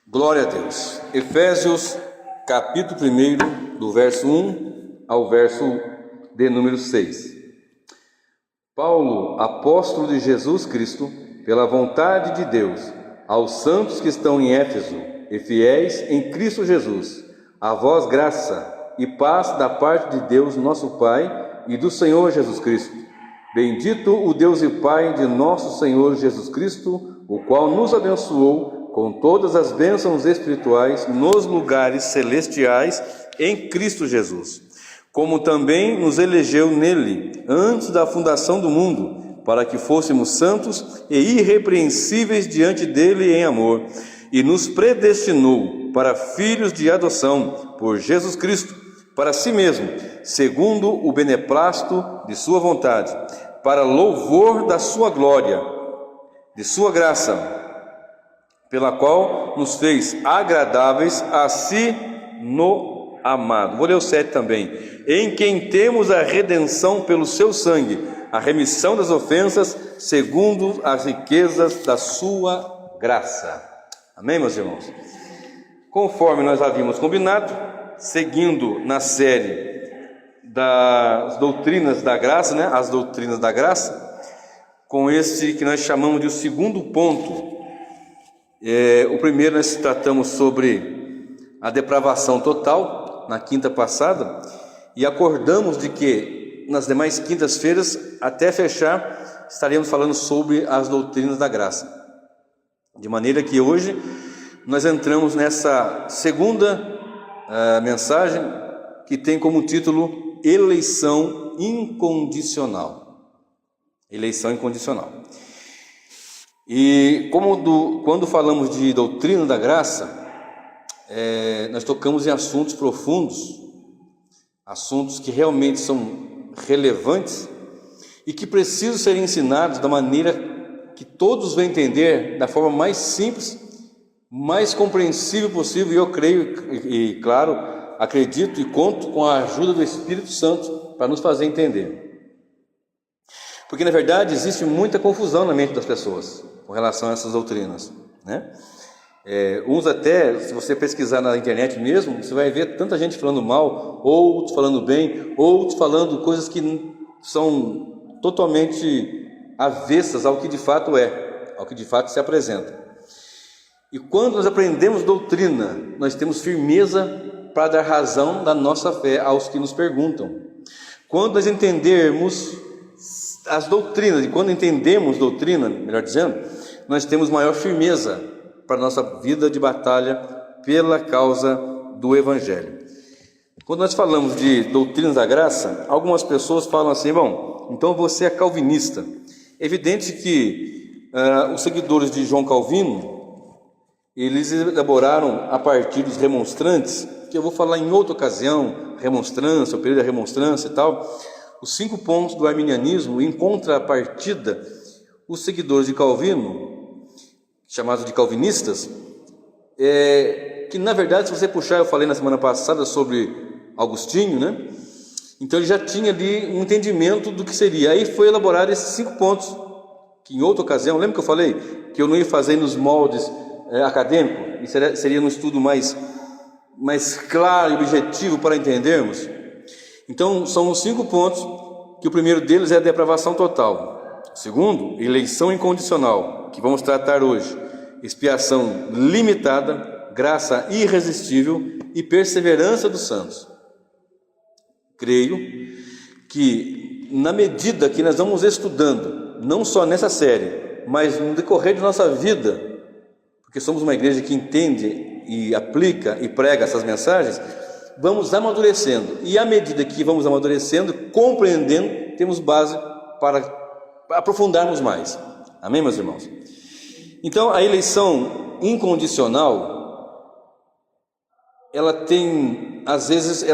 Glória a Deus. Efésios, capítulo 1, do verso 1 ao verso de número 6. Paulo, apóstolo de Jesus Cristo, pela vontade de Deus, aos santos que estão em Éfeso e fiéis em Cristo Jesus, a vós graça e paz da parte de Deus nosso Pai e do Senhor Jesus Cristo. Bendito o Deus e Pai de nosso Senhor Jesus Cristo, o qual nos abençoou com todas as bênçãos espirituais nos lugares celestiais em Cristo Jesus, como também nos elegeu nele antes da fundação do mundo, para que fôssemos santos e irrepreensíveis diante dele em amor, e nos predestinou para filhos de adoção por Jesus Cristo, para si mesmo, segundo o beneplácito de sua vontade, para louvor da sua glória, de sua graça, pela qual nos fez agradáveis a si no amado. Vou ler o 7 também. Em quem temos a redenção pelo seu sangue, a remissão das ofensas, segundo as riquezas da sua graça. Amém, meus irmãos? Conforme nós havíamos combinado, seguindo na série das doutrinas da graça, as doutrinas da graça, com este que nós chamamos de o segundo ponto. O primeiro nós tratamos sobre a depravação total, na quinta passada, e acordamos de que nas demais quintas-feiras, até fechar, estaremos falando sobre as doutrinas da graça. De maneira que hoje nós entramos nessa segunda mensagem, que tem como título Eleição Incondicional. Eleição incondicional. E quando falamos de doutrina da graça, nós tocamos em assuntos profundos, assuntos que realmente são relevantes e que precisam ser ensinados da maneira que todos vão entender, da forma mais simples, mais compreensível possível. E eu creio e claro, acredito e conto com a ajuda do Espírito Santo para nos fazer entender. Porque na verdade existe muita confusão na mente das pessoas com relação a essas doutrinas, uns até, se você pesquisar na internet mesmo, você vai ver tanta gente falando mal, outros falando bem, outros falando coisas que são totalmente avessas ao que de fato é, ao que de fato se apresenta. E quando nós aprendemos doutrina, nós temos firmeza para dar razão da nossa fé aos que nos perguntam. Quando nós entendermos as doutrinas, e quando entendemos doutrina, melhor dizendo, nós temos maior firmeza para a nossa vida de batalha pela causa do Evangelho. Quando nós falamos de doutrinas da graça, algumas pessoas falam assim: bom, então você é calvinista. É evidente que os seguidores de João Calvino, eles elaboraram a partir dos remonstrantes, que eu vou falar em outra ocasião, remonstrância, o período da remonstrância e tal, os 5 pontos do arminianismo. Em contrapartida, os seguidores de Calvino, chamados de calvinistas, que na verdade, se você puxar, eu falei na semana passada sobre Agostinho, então ele já tinha ali um entendimento do que seria. Aí foi elaborar esses 5 pontos, que em outra ocasião, lembra que eu falei que eu não ia fazer nos moldes acadêmicos, e seria um estudo mais claro e objetivo para entendermos. Então são os 5 pontos, que o primeiro deles é a depravação total. O segundo, eleição incondicional, que vamos tratar hoje, expiação limitada, graça irresistível e perseverança dos santos. Creio que na medida que nós vamos estudando, não só nessa série, mas no decorrer de nossa vida, porque somos uma igreja que entende e aplica e prega essas mensagens, vamos amadurecendo, e à medida que vamos amadurecendo, compreendendo, temos base para aprofundarmos mais. Amém, meus irmãos? Então, a eleição incondicional, ela tem, às vezes,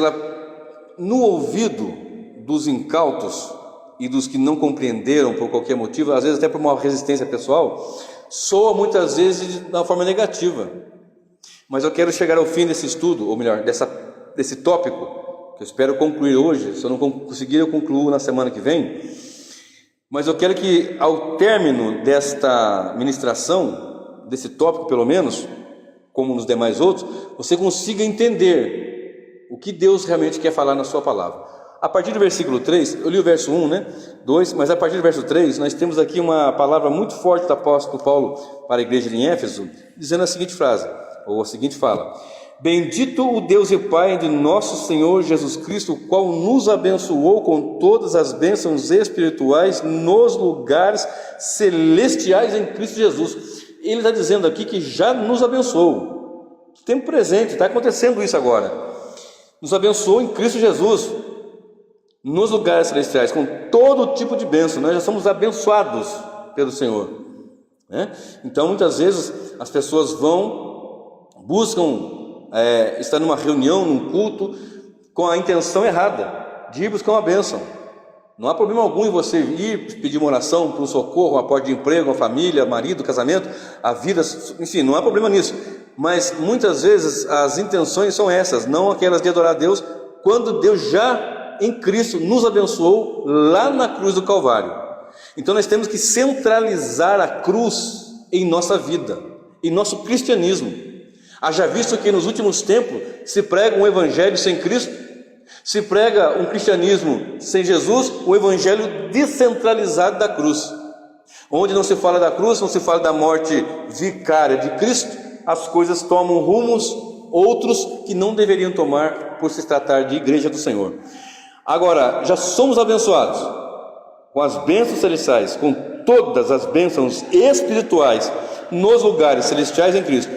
no ouvido dos incautos e dos que não compreenderam por qualquer motivo, às vezes até por uma resistência pessoal, soa muitas vezes de uma forma negativa. Mas eu quero chegar ao fim desse estudo, ou melhor, desse tópico, que eu espero concluir hoje. Se eu não conseguir, eu concluo na semana que vem. Mas eu quero que, ao término desta ministração, desse tópico pelo menos, como nos demais outros, você consiga entender o que Deus realmente quer falar na sua palavra. A partir do versículo 3, eu li o verso 1, 2, mas a partir do verso 3, nós temos aqui uma palavra muito forte do apóstolo Paulo para a igreja em Éfeso, dizendo a seguinte frase, ou a seguinte fala: bendito o Deus e Pai de nosso Senhor Jesus Cristo, o qual nos abençoou com todas as bênçãos espirituais nos lugares celestiais em Cristo Jesus. Ele está dizendo aqui que já nos abençoou, tempo presente, está acontecendo isso agora, nos abençoou em Cristo Jesus, nos lugares celestiais, com todo tipo de bênção. Nós já somos abençoados pelo Senhor, Então muitas vezes as pessoas buscam estar numa reunião, num culto, com a intenção errada de ir buscar uma bênção. Não há problema algum em você ir pedir uma oração para um socorro, uma porta de emprego, uma família, marido, casamento, a vida, enfim, não há problema nisso. Mas muitas vezes as intenções são essas, não aquelas de adorar a Deus, quando Deus já em Cristo nos abençoou lá na cruz do Calvário. Então nós temos que centralizar a cruz em nossa vida, em nosso cristianismo. Haja visto que nos últimos tempos se prega um evangelho sem Cristo, se prega um cristianismo sem Jesus, um evangelho descentralizado da cruz, onde não se fala da cruz, não se fala da morte vicária de Cristo, as coisas tomam rumos outros que não deveriam tomar por se tratar de igreja do Senhor. Agora, já somos abençoados com as bênçãos celestiais, com todas as bênçãos espirituais nos lugares celestiais em Cristo,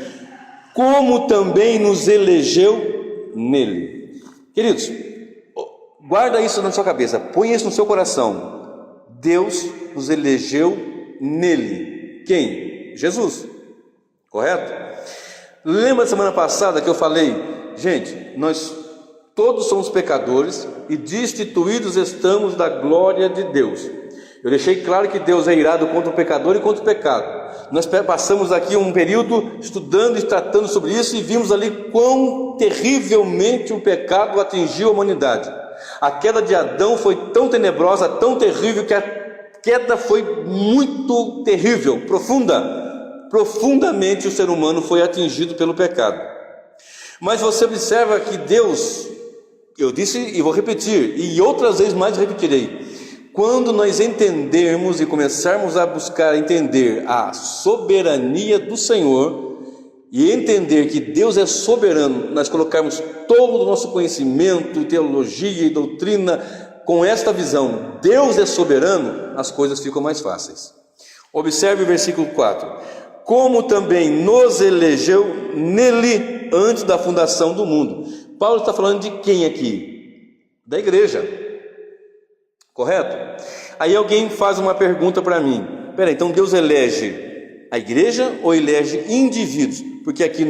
como também nos elegeu nele. Queridos, guarda isso na sua cabeça, põe isso no seu coração. Deus nos elegeu nele. Quem? Jesus, correto? Lembra da semana passada que eu falei, gente, nós todos somos pecadores e destituídos estamos da glória de Deus. Eu deixei claro que Deus é irado contra o pecador e contra o pecado. Nós passamos aqui um período estudando e tratando sobre isso e vimos ali quão terrivelmente o pecado atingiu a humanidade. A queda de Adão foi tão tenebrosa, tão terrível, que a queda foi muito terrível, profundamente o ser humano foi atingido pelo pecado. Mas você observa que Deus, eu disse e vou repetir, e outras vezes mais repetirei, quando nós entendermos e começarmos a buscar entender a soberania do Senhor e entender que Deus é soberano, nós colocarmos todo o nosso conhecimento, teologia e doutrina com esta visão, Deus é soberano, as coisas ficam mais fáceis. Observe o versículo 4: como também nos elegeu nele antes da fundação do mundo. Paulo está falando de quem aqui? Da igreja, correto? Aí alguém faz uma pergunta para mim, peraí, então Deus elege a igreja ou elege indivíduos? Porque aqui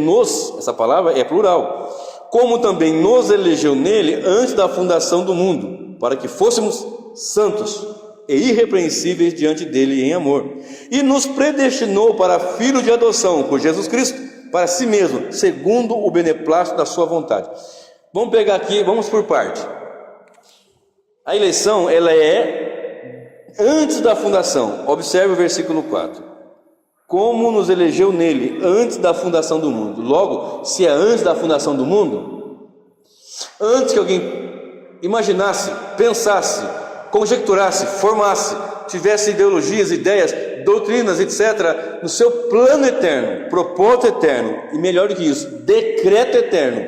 essa palavra é plural. Como também nos elegeu nele antes da fundação do mundo, para que fôssemos santos e irrepreensíveis diante dele em amor, e nos predestinou para filhos de adoção por Jesus Cristo, para si mesmo, segundo o beneplácito da sua vontade. Vamos pegar aqui, vamos por parte. A eleição, ela é antes da fundação. Observe o versículo 4. Como nos elegeu nele antes da fundação do mundo. Logo, se é antes da fundação do mundo, antes que alguém imaginasse, pensasse, conjecturasse, formasse, tivesse ideologias, ideias, doutrinas, etc., no seu plano eterno, propósito eterno, e melhor do que isso, decreto eterno,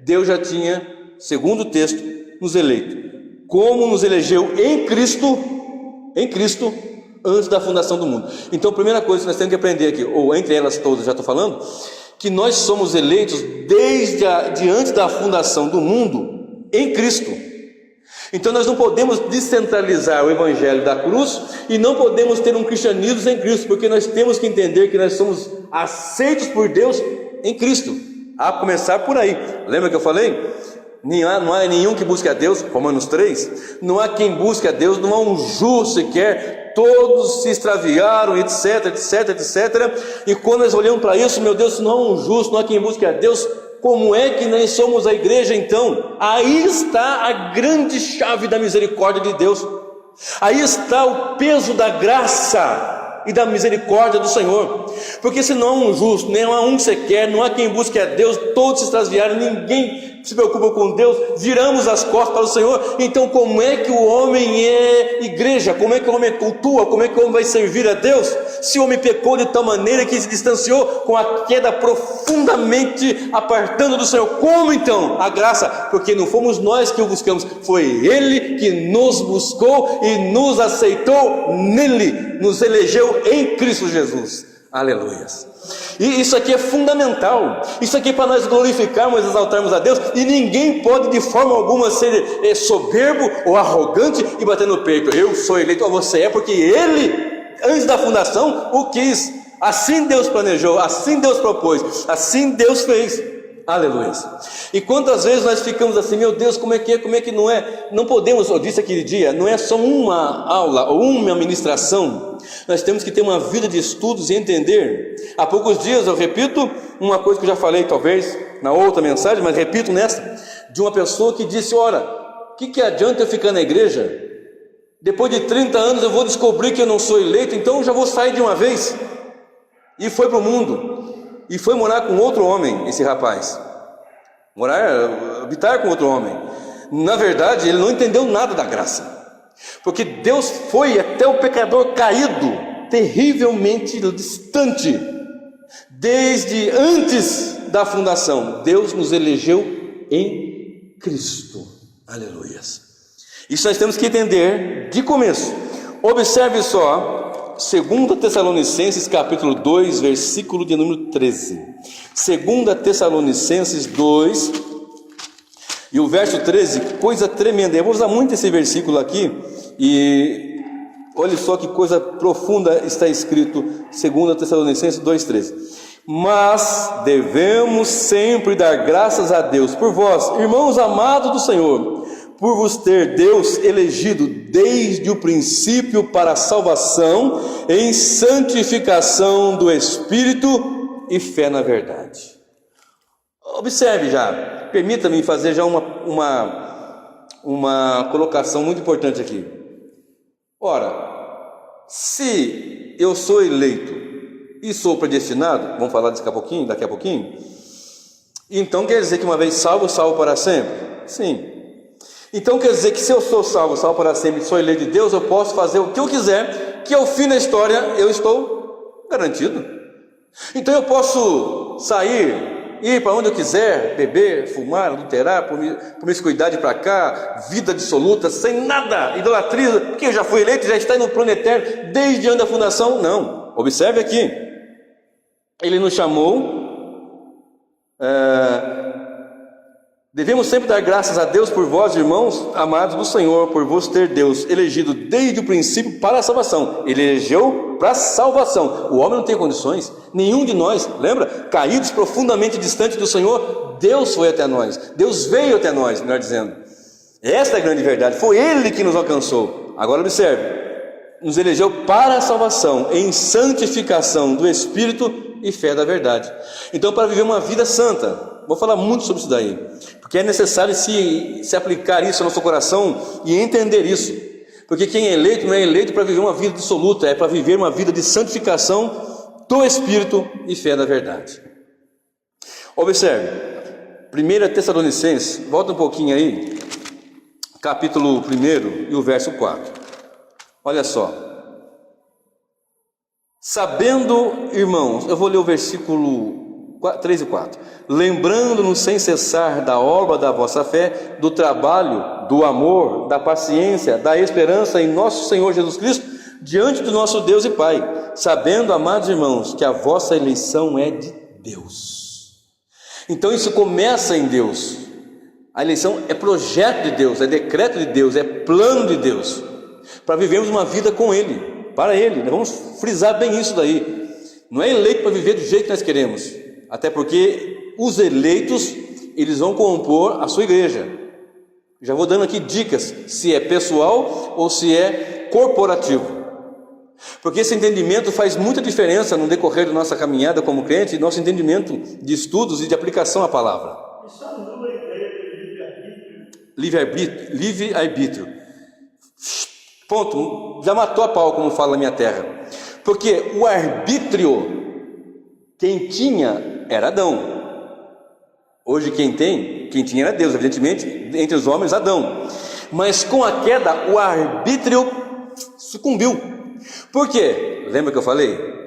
Deus já tinha, segundo o texto, nos eleito. Como nos elegeu em Cristo, antes da fundação do mundo. Então, a primeira coisa que nós temos que aprender aqui, ou entre elas todas, já estou falando, que nós somos eleitos desde antes da fundação do mundo, em Cristo. Então nós não podemos descentralizar o evangelho da cruz e não podemos ter um cristianismo sem Cristo, porque nós temos que entender que nós somos aceitos por Deus em Cristo, a começar por aí. Lembra que eu falei? Não há nenhum que busque a Deus, Romanos 3, não há quem busque a Deus, não há um justo sequer, todos se extraviaram, etc, etc, etc, e quando nós olhamos para isso, meu Deus, não há um justo, não há quem busque a Deus, como é que nós somos a igreja então? Aí está a grande chave da misericórdia de Deus, aí está o peso da graça e da misericórdia do Senhor, Porque se não há um justo, nem há um sequer, não há quem busque a Deus, todos se extraviaram, ninguém se preocupa com Deus, viramos as costas para o Senhor. Então como é que o homem é igreja? Como é que o homem cultua? Como é que o homem vai servir a Deus? Se o homem pecou de tal maneira que se distanciou com a queda profundamente apartando do Senhor, como então a graça? Porque não fomos nós que o buscamos, foi Ele que nos buscou e nos aceitou nele, nos elegeu em Cristo Jesus. Aleluias. E isso aqui é fundamental. Isso aqui é para nós glorificarmos e exaltarmos a Deus. E ninguém pode de forma alguma ser soberbo ou arrogante e bater no peito: eu sou eleito. Ou você é, porque Ele, antes da fundação, o quis. Assim Deus planejou, assim Deus propôs, assim Deus fez. Aleluia. E quantas vezes nós ficamos assim: meu Deus, como é que não é? Não podemos, eu disse aquele dia, não é só uma aula ou uma ministração. Nós temos que ter uma vida de estudos e entender. Há poucos dias eu repito uma coisa que eu já falei talvez na outra mensagem, mas repito nessa, de uma pessoa que disse: ora, o que adianta eu ficar na igreja? Depois de 30 anos eu vou descobrir que eu não sou eleito, então eu já vou sair de uma vez. E foi para o mundo, e foi morar com outro homem, esse rapaz, habitar com outro homem. Na verdade, ele não entendeu nada da graça, porque Deus foi até o pecador caído, terrivelmente distante. Desde antes da fundação, Deus nos elegeu em Cristo. Aleluias. Isso nós temos que entender de começo. Observe só 2 Tessalonicenses capítulo 2, versículo de número 13. 2 Tessalonicenses 2 e o verso 13, coisa tremenda. Eu vou usar muito esse versículo aqui, e olha só que coisa profunda está escrito. 2 Tessalonicenses 2,13. Mas devemos sempre dar graças a Deus por vós, irmãos amados do Senhor, por vos ter Deus elegido desde o princípio para a salvação, em santificação do Espírito e fé na verdade. Observe já, permita-me fazer já uma colocação muito importante aqui. Ora, se eu sou eleito e sou predestinado, vamos falar daqui a pouquinho, então quer dizer que uma vez salvo, salvo para sempre? Sim. Então quer dizer que se eu sou salvo, salvo para sempre, sou eleito de Deus, eu posso fazer o que eu quiser, que ao fim da história eu estou garantido. Então eu posso sair, ir para onde eu quiser, beber, fumar, adulterar, promiscuidade para cá, vida dissoluta, sem nada, idolatria, porque eu já fui eleito, já está no plano eterno desde antes da fundação. Não, observe aqui, Ele nos chamou, devemos sempre dar graças a Deus por vós, irmãos amados do Senhor, por vos ter Deus elegido desde o princípio para a salvação. Ele elegeu para a salvação. O homem não tem condições, nenhum de nós, lembra? Caídos profundamente distantes do Senhor, Deus foi até nós, Deus veio até nós, melhor dizendo. Esta é a grande verdade, foi Ele que nos alcançou. Agora observe, nos elegeu para a salvação, em santificação do Espírito e fé da verdade. Então, para viver uma vida santa, vou falar muito sobre isso daí, porque é necessário se aplicar isso no nosso coração e entender isso, porque quem é eleito não é eleito para viver uma vida dissoluta, é para viver uma vida de santificação do Espírito e fé da verdade. Observe, 1 Tessalonicenses, volta um pouquinho aí, capítulo 1 e o verso 4, olha só: sabendo, irmãos, eu vou ler o versículo 3 e 4, lembrando-nos sem cessar da obra da vossa fé, do trabalho, do amor, da paciência, da esperança em nosso Senhor Jesus Cristo, diante do nosso Deus e Pai, sabendo, amados irmãos, que a vossa eleição é de Deus. Então isso começa em Deus. A eleição é projeto de Deus, é decreto de Deus, é plano de Deus, para vivermos uma vida com Ele, para Ele. Vamos frisar bem isso daí. Não é eleito para viver do jeito que nós queremos, até porque os eleitos, eles vão compor a sua igreja. Já vou dando aqui dicas, se é pessoal ou se é corporativo, porque esse entendimento faz muita diferença no decorrer da nossa caminhada como crente, nosso entendimento de estudos e de aplicação à palavra. Isso anula a ideia de Livre-arbítrio. Ponto, já matou a pau, como fala na minha terra, porque o arbítrio Quem tinha era Adão. Hoje quem tinha era Deus, evidentemente, entre os homens Adão. Mas com a queda o arbítrio sucumbiu. Por quê? Lembra que eu falei?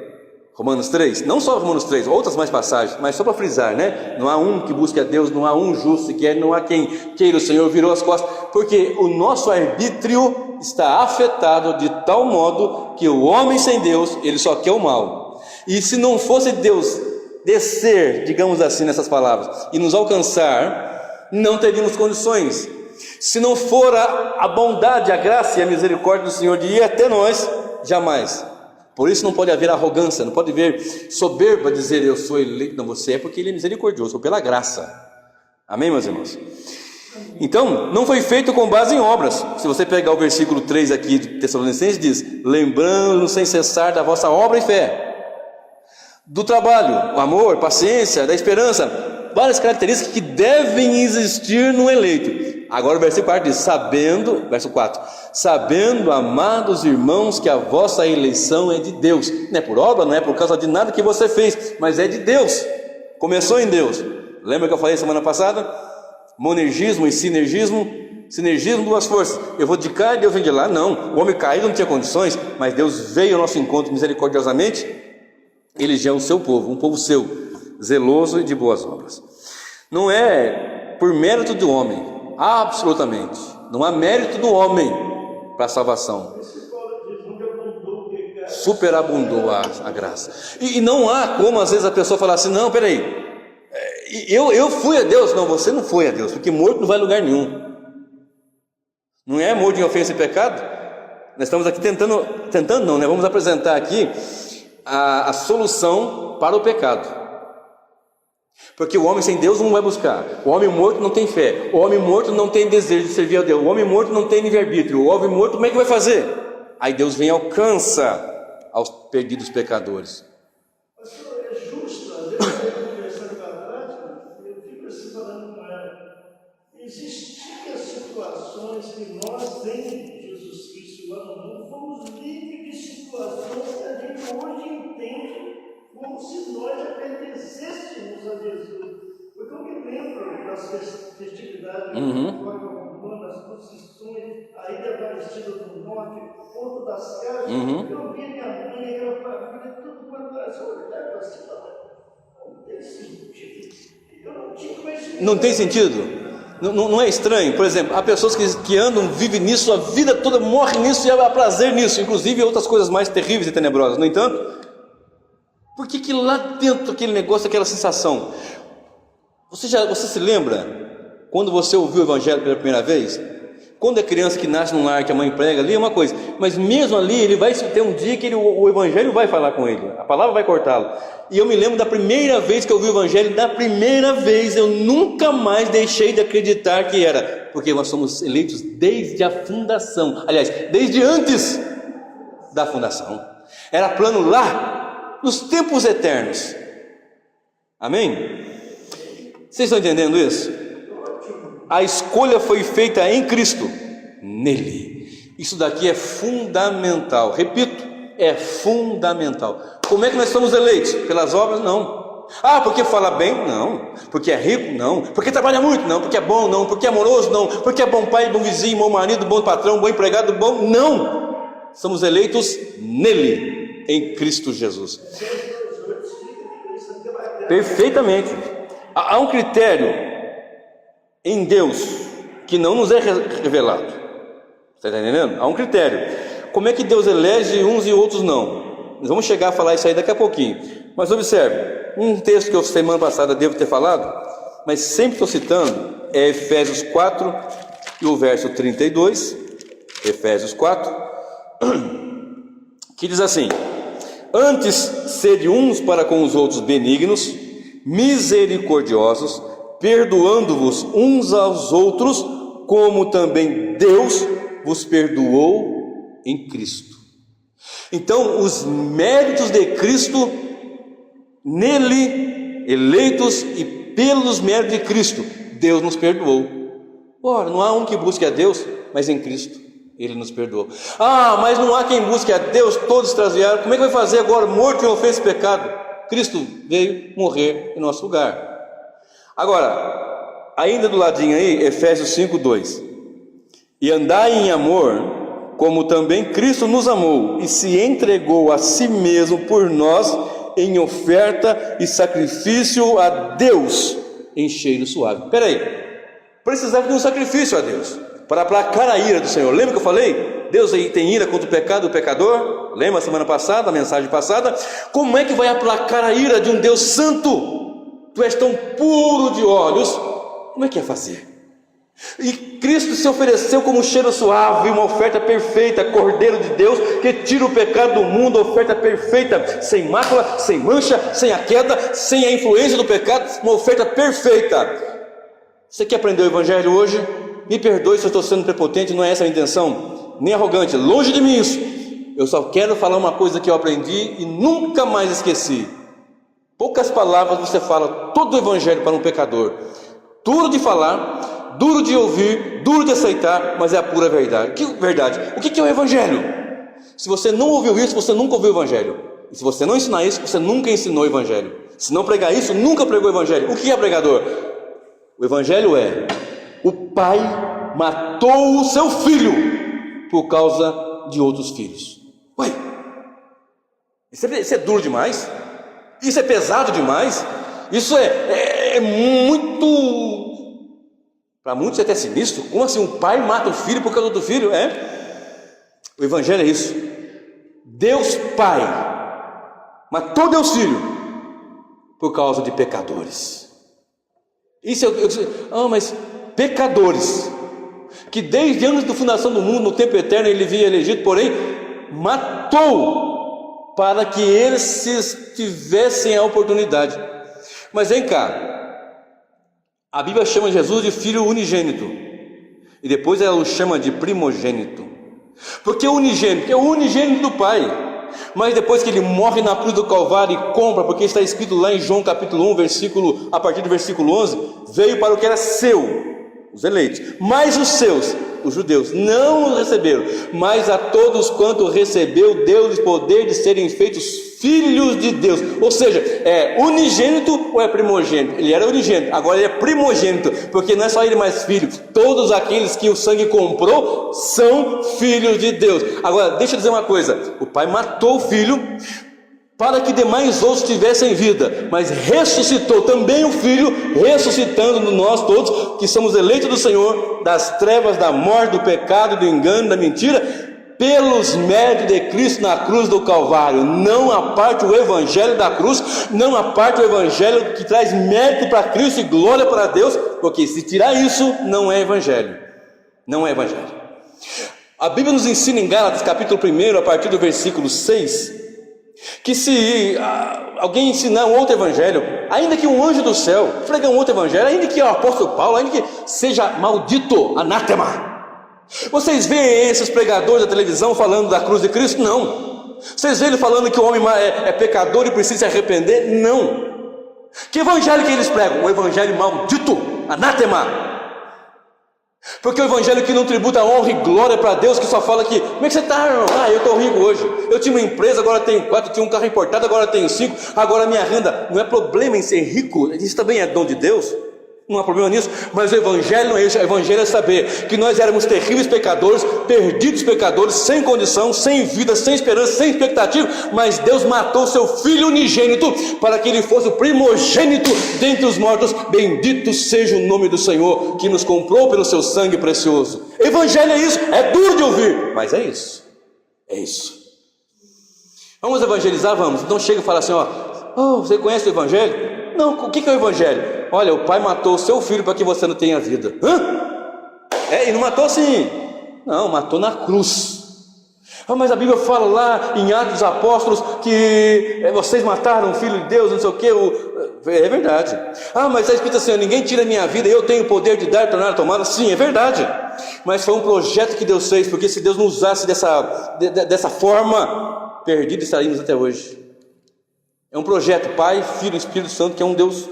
Romanos 3, não só Romanos 3, outras mais passagens, mas só para frisar, né? Não há um que busque a Deus, não há um justo sequer, não há quem queira o Senhor, virou as costas, porque o nosso arbítrio está afetado de tal modo que o homem sem Deus, ele só quer o mal. E se não fosse Deus descer, digamos assim, nessas palavras, e nos alcançar, não teríamos condições. Se não for a bondade, a graça e a misericórdia do Senhor de ir até nós, jamais. Por isso não pode haver arrogância, não pode haver soberba, dizer eu sou eleito. Não, você é porque ele é misericordioso, pela graça. Amém, meus irmãos? Então, não foi feito com base em obras. Se você pegar o versículo 3 aqui de Tessalonicenses, diz: lembrando sem cessar da vossa obra e fé, do trabalho, o amor, paciência, da esperança, várias características que devem existir no eleito. Agora o versículo 4 diz: sabendo, verso 4, sabendo, amados irmãos, que a vossa eleição é de Deus. Não é por obra, não é por causa de nada que você fez, mas é de Deus, começou em Deus. Lembra que eu falei semana passada? Monergismo e sinergismo. Sinergismo, duas forças, eu vou de cá e Deus vem de lá. Não, o homem caído não tinha condições, mas Deus veio ao nosso encontro misericordiosamente, ele já é o seu povo, um povo seu, zeloso e de boas obras. Não é por mérito do homem, absolutamente, não há mérito do homem para a salvação. Superabundou a graça. E não há como às vezes a pessoa falar assim: não, peraí, eu fui a Deus. Não, você não foi a Deus, porque morto não vai a lugar nenhum. Não é morto em ofensa e pecado? Nós estamos aqui tentando não, né? Vamos apresentar aqui a solução para o pecado. Porque o homem sem Deus não vai buscar. O homem morto não tem fé. O homem morto não tem desejo de servir a Deus. O homem morto não tem livre-arbítrio. O homem morto, como é que vai fazer? Aí Deus vem e alcança aos perdidos pecadores. Pastor, é justo, às vezes eu conversando com a prática, eu fico assim falando com ela. Existiam situações que nós, em Jesus Cristo, lá no mundo, fomos livres de situações que a gente hoje entende como se nós já pertencêssemos a Jesus. Porque eu me lembro das festividades, das procissões, a Ilha Aparecida do Norte, Porto das Casas. Eu vi minha mãe, aquela família, tudo quanto era. Eu olhava assim, não tem sentido. Eu não tinha conhecimento. Não tem sentido? Não é estranho? Por exemplo, há pessoas que andam, vivem nisso a vida toda, morrem nisso e há prazer nisso, inclusive outras coisas mais terríveis e tenebrosas. No entanto, por que lá dentro aquele negócio, aquela sensação? Você se lembra quando você ouviu o Evangelho pela primeira vez? Quando é criança que nasce num lar que a mãe prega ali é uma coisa, mas mesmo ali ele vai ter um dia que o Evangelho vai falar com ele, a palavra vai cortá-lo. E eu me lembro da primeira vez que eu ouvi o Evangelho, da primeira vez eu nunca mais deixei de acreditar que era, porque nós somos eleitos desde a fundação, aliás, desde antes da fundação, era plano lá, nos tempos eternos. Amém? Vocês estão entendendo isso? A escolha foi feita em Cristo, nele. Isso daqui é fundamental. Repito, é fundamental. Como é que nós somos eleitos? Pelas obras? Não. Ah, porque fala bem? Não. Porque é rico? Não. Porque trabalha muito? Não. Porque é bom? Não. Porque é amoroso? Não. Porque é bom pai, bom vizinho, bom marido, bom patrão, bom empregado? Bom? Não. Somos eleitos nele, em Cristo Jesus. Perfeitamente. Há um critério em Deus que não nos é revelado. Está entendendo? Há um critério. Como é que Deus elege uns e outros não? Nós vamos chegar a falar isso aí daqui a pouquinho. Mas observe, um texto que eu semana passada devo ter falado, mas sempre estou citando, é Efésios 4 e o verso 32. Efésios 4, que diz assim: antes sede uns para com os outros benignos, misericordiosos, perdoando-vos uns aos outros, como também Deus vos perdoou em Cristo. Então, os méritos de Cristo, nele, eleitos e pelos méritos de Cristo, Deus nos perdoou. Ora, não há um que busque a Deus, mas em Cristo Ele nos perdoou. Ah, mas não há quem busque a Deus, todos extraviaram. Como é que vai fazer agora, morto em ofensa e pecado? Cristo veio morrer em nosso lugar. Agora, ainda do ladinho aí, Efésios 5:2. E andai em amor, como também Cristo nos amou e se entregou a si mesmo por nós em oferta e sacrifício a Deus em cheiro suave. Espera aí, precisava de um sacrifício a Deus para aplacar a ira do Senhor. Lembra que eu falei? Deus aí tem ira contra o pecado do pecador. Lembra a semana passada, a mensagem passada? Como é que vai aplacar a ira de um Deus santo? Tu és tão puro de olhos, como é que ia fazer? E Cristo se ofereceu como um cheiro suave, uma oferta perfeita, Cordeiro de Deus, que tira o pecado do mundo, oferta perfeita, sem mácula, sem mancha, sem a queda, sem a influência do pecado, uma oferta perfeita. Você quer aprender o Evangelho hoje? Me perdoe se eu estou sendo prepotente, não é essa a intenção, nem arrogante, longe de mim isso. Eu só quero falar uma coisa que eu aprendi e nunca mais esqueci. Poucas palavras você fala todo o Evangelho para um pecador, duro de falar, duro de ouvir, duro de aceitar, mas é a pura verdade. Que verdade? O que é o Evangelho? Se você não ouviu isso, você nunca ouviu o Evangelho. E se você não ensinar isso, você nunca ensinou o Evangelho. Se não pregar isso, nunca pregou o Evangelho. O que é pregador? O Evangelho é: o pai matou o seu filho por causa de outros filhos. Ué, isso é duro demais? Isso é pesado demais? Isso é muito... Para muitos é até sinistro. Como assim um pai mata o filho por causa do filho? O Evangelho é isso. Deus Pai matou Deus Filho por causa de pecadores. Isso mas pecadores que desde antes da fundação do mundo, no tempo eterno, ele havia elegido, porém matou para que eles tivessem a oportunidade. Mas vem cá, a Bíblia chama Jesus de filho unigênito, e depois ela o chama de primogênito. Porque o unigênito é o unigênito do Pai, mas depois que ele morre na cruz do Calvário e compra, porque está escrito lá em João capítulo 1, a partir do versículo 11, veio para o que era seu, os eleitos, mas os seus, os judeus, não o receberam, mas a todos quanto recebeu, deu-lhes poder de serem feitos filhos de Deus. Ou seja, é unigênito ou é primogênito? Ele era unigênito, agora ele é primogênito, porque não é só ele mais filho, todos aqueles que o sangue comprou são filhos de Deus. Agora deixa eu dizer uma coisa: o pai matou o filho para que demais outros tivessem vida, mas ressuscitou também o Filho, ressuscitando nós todos, que somos eleitos do Senhor, das trevas, da morte, do pecado, do engano, da mentira, pelos méritos de Cristo na cruz do Calvário. Não a parte o Evangelho da cruz, não a parte o Evangelho que traz mérito para Cristo e glória para Deus, porque se tirar isso, não é Evangelho, não é Evangelho. A Bíblia nos ensina em Gálatas capítulo 1, a partir do versículo 6, que se alguém ensinar um outro evangelho, ainda que um anjo do céu pregar um outro evangelho, ainda que o apóstolo Paulo, ainda que seja maldito, anátema. Vocês veem esses pregadores da televisão falando da cruz de Cristo? Não. Vocês veem ele falando que o homem é pecador e precisa se arrepender? Não. Que evangelho que eles pregam? O evangelho maldito, anátema. Porque o evangelho que não tributa honra e glória para Deus, que só fala que, como é que você está, irmão? Eu estou rico hoje, eu tinha uma empresa, agora tenho 4, eu tinha um carro importado, agora tenho 5, agora minha renda. Não é problema em ser rico, isso também é dom de Deus, não há problema nisso, mas o evangelho não é isso. O evangelho é saber que nós éramos terríveis pecadores, perdidos pecadores, sem condição, sem vida, sem esperança, sem expectativa, mas Deus matou seu Filho unigênito para que ele fosse o primogênito dentre os mortos. Bendito seja o nome do Senhor, que nos comprou pelo seu sangue precioso. Evangelho é isso, é duro de ouvir, mas é isso, é isso. Vamos evangelizar? Vamos. Então chega e fala assim: você conhece o evangelho? Não, o que é o evangelho? Olha, o pai matou o seu filho para que você não tenha vida. E não matou assim, não, matou na cruz. Mas a Bíblia fala lá em Atos dos Apóstolos que vocês mataram o Filho de Deus, não sei o que. É verdade. Mas está escrito assim: ninguém tira a minha vida, eu tenho o poder de dar e tornar a tomada. Sim, é verdade. Mas foi um projeto que Deus fez, porque se Deus não usasse dessa forma, perdidos estaríamos até hoje. É um projeto, Pai, Filho e Espírito Santo, que é um Deus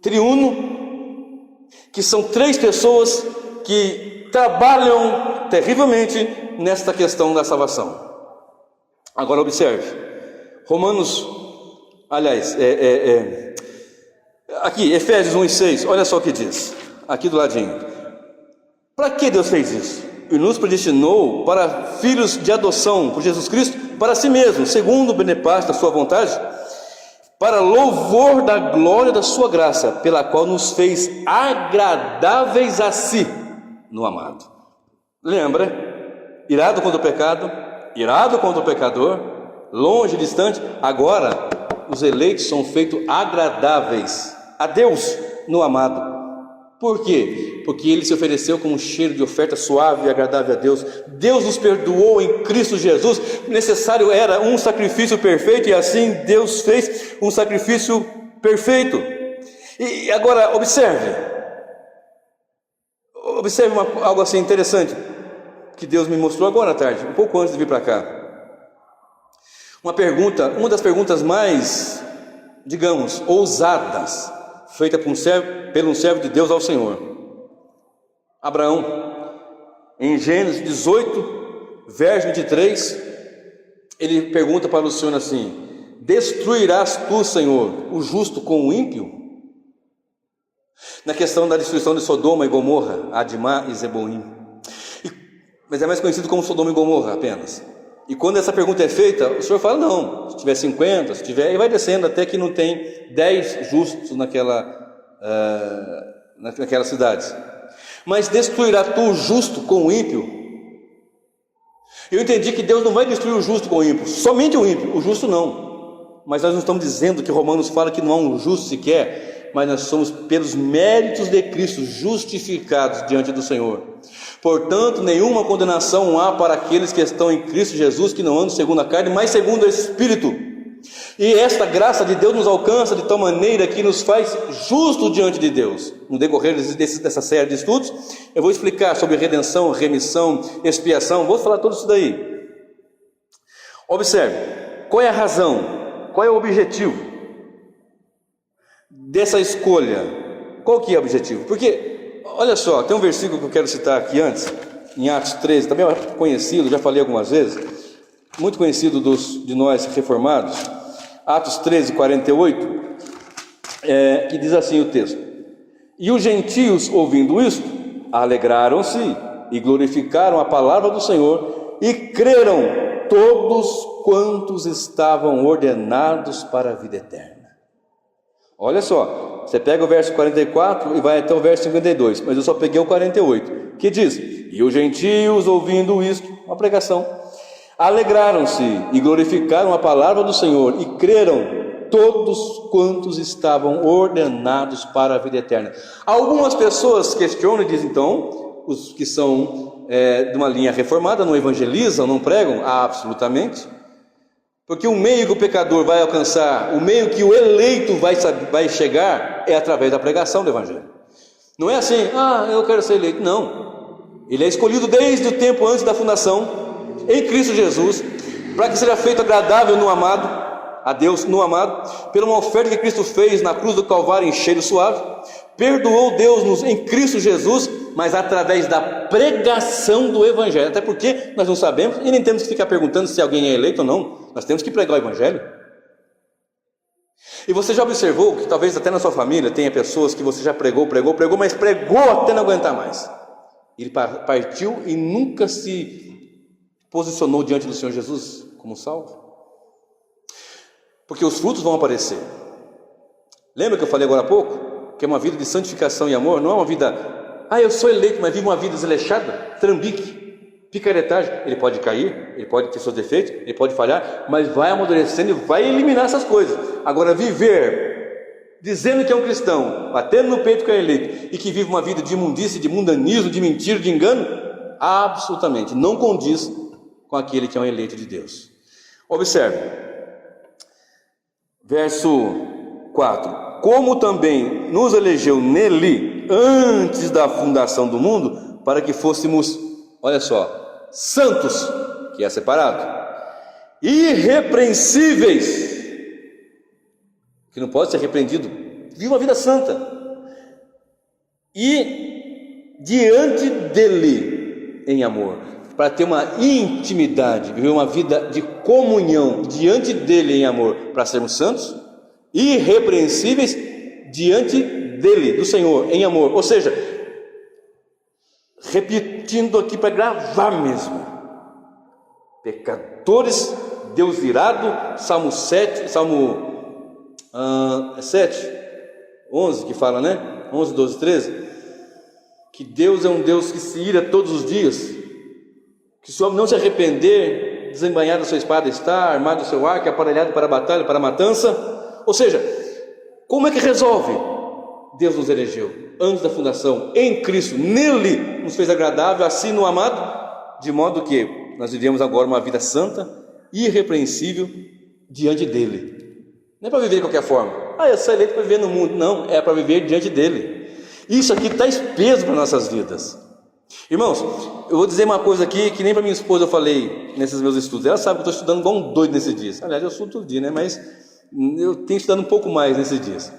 triuno, que são 3 pessoas que trabalham terrivelmente nesta questão da salvação. Agora observe, Romanos Aliás, aqui, Efésios 1:6, olha só o que diz, aqui do ladinho. Para que Deus fez isso? E nos predestinou para filhos de adoção por Jesus Cristo, para si mesmo, segundo o beneplácito da sua vontade, para louvor da glória da sua graça, pela qual nos fez agradáveis a si no amado. Lembra? Irado contra o pecado, irado contra o pecador, longe, distante. Agora os eleitos são feitos agradáveis a Deus no amado. Por quê? Porque ele se ofereceu como um cheiro de oferta suave e agradável a Deus. Deus nos perdoou em Cristo Jesus. Necessário era um sacrifício perfeito, e assim Deus fez um sacrifício perfeito. E agora observe algo assim interessante que Deus me mostrou agora à tarde, um pouco antes de vir para cá. Uma das perguntas mais, digamos, ousadas, feita pelo um servo de Deus ao Senhor, Abraão. Em Gênesis 18, verso 23, ele pergunta para o Senhor assim: destruirás tu, Senhor, o justo com o ímpio? Na questão da destruição de Sodoma e Gomorra, Admá e Zeboim, mas é mais conhecido como Sodoma e Gomorra apenas. E quando essa pergunta é feita, o Senhor fala: não, se tiver 50, se tiver, e vai descendo até que não tem 10 justos naquelas cidades. Mas destruirá tu o justo com o ímpio? Eu entendi que Deus não vai destruir o justo com o ímpio, somente o ímpio, o justo não. Mas nós não estamos dizendo que Romanos fala que não há um justo sequer, mas nós somos pelos méritos de Cristo justificados diante do Senhor. Portanto, nenhuma condenação há para aqueles que estão em Cristo Jesus, que não andam segundo a carne, mas segundo o Espírito. E esta graça de Deus nos alcança de tal maneira que nos faz justos diante de Deus. No decorrer dessa série de estudos, eu vou explicar sobre redenção, remissão, expiação, vou falar tudo isso daí. Observe, qual é a razão, qual é o objetivo dessa escolha? Qual que é o objetivo? Porque, olha só, tem um versículo que eu quero citar aqui antes, em Atos 13, também é conhecido, já falei algumas vezes, muito conhecido de nós reformados, Atos 13, 48, que diz assim o texto: e os gentios, ouvindo isto, alegraram-se e glorificaram a palavra do Senhor, e creram todos quantos estavam ordenados para a vida eterna. Olha só, você pega o verso 44 e vai até o verso 52, mas eu só peguei o 48, que diz: e os gentios, ouvindo isto, uma pregação, alegraram-se e glorificaram a palavra do Senhor, e creram todos quantos estavam ordenados para a vida eterna. Algumas pessoas questionam e dizem, então, os que são de uma linha reformada não evangelizam, não pregam? Absolutamente. Porque o meio que o pecador vai alcançar, o meio que o eleito vai chegar, é através da pregação do evangelho. Não é assim: eu quero ser eleito. Não, ele é escolhido desde o tempo antes da fundação, em Cristo Jesus, para que seja feito agradável no amado, a Deus no amado, pela uma oferta que Cristo fez na cruz do Calvário em cheiro suave. Perdoou Deus em Cristo Jesus, mas através da pregação do evangelho. Até porque nós não sabemos e nem temos que ficar perguntando se alguém é eleito ou não. Nós temos que pregar o evangelho. E você já observou que talvez até na sua família tenha pessoas que você já pregou, mas pregou até não aguentar mais. Ele partiu e nunca se posicionou diante do Senhor Jesus como salvo. Porque os frutos vão aparecer. Lembra que eu falei agora há pouco? Que é uma vida de santificação e amor. Não é uma vida, eu sou eleito, mas vivo uma vida desleixada, trambique, picaretagem. Ele pode cair, ele pode ter seus defeitos, ele pode falhar, mas vai amadurecendo e vai eliminar essas coisas. Agora, viver dizendo que é um cristão, batendo no peito que é eleito, e que vive uma vida de imundície, de mundanismo, de mentira, de engano, absolutamente não condiz com aquele que é um eleito de Deus. Observe, verso 4: como também nos elegeu nele antes da fundação do mundo, para que fôssemos, olha só, santos, que é separado, irrepreensíveis, que não pode ser repreendido, vive uma vida santa, e diante dele em amor, para ter uma intimidade, viver uma vida de comunhão diante dele em amor, para sermos santos irrepreensíveis diante dele, do Senhor, em amor. Ou seja, repetindo aqui para gravar mesmo, pecadores, Deus irado, Salmo 7, 11 que fala, né? 11, 12, 13, que Deus é um Deus que se ira todos os dias, que se o homem não se arrepender, desembainhado a sua espada está, armado o seu arco, aparelhado para a batalha, para a matança. Ou seja, como é que resolve? Deus nos elegeu antes da fundação, em Cristo, nele nos fez agradável, assim no amado, de modo que nós vivemos agora uma vida santa, irrepreensível diante dele. Não é para viver de qualquer forma. Eu sou eleito para viver no mundo. Não, é para viver diante dele. Isso aqui traz peso para nossas vidas. Irmãos, eu vou dizer uma coisa aqui que nem para minha esposa eu falei nesses meus estudos. Ela sabe que eu estou estudando igual um doido nesses dias. Aliás, eu estudo todo dia, né? Mas eu tenho estudado um pouco mais nesses dias.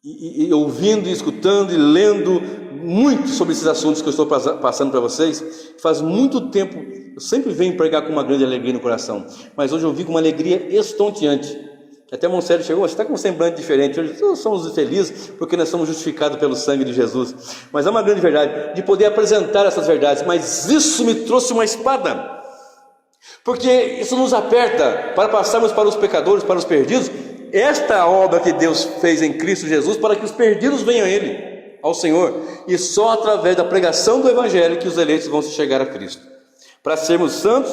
E ouvindo, e escutando e lendo muito sobre esses assuntos que eu estou passando para vocês. Faz muito tempo, eu sempre venho pregar com uma grande alegria no coração, mas hoje eu vi com uma alegria estonteante. Até o irmão Sérgio chegou, você está com um semblante diferente. Hoje nós somos felizes porque nós somos justificados pelo sangue de Jesus. Mas é uma grande verdade de poder apresentar essas verdades. Mas isso me trouxe uma espada, porque isso nos aperta para passarmos para os pecadores, para os perdidos, esta obra que Deus fez em Cristo Jesus, para que os perdidos venham a Ele, ao Senhor, e só através da pregação do Evangelho que os eleitos vão se chegar a Cristo, para sermos santos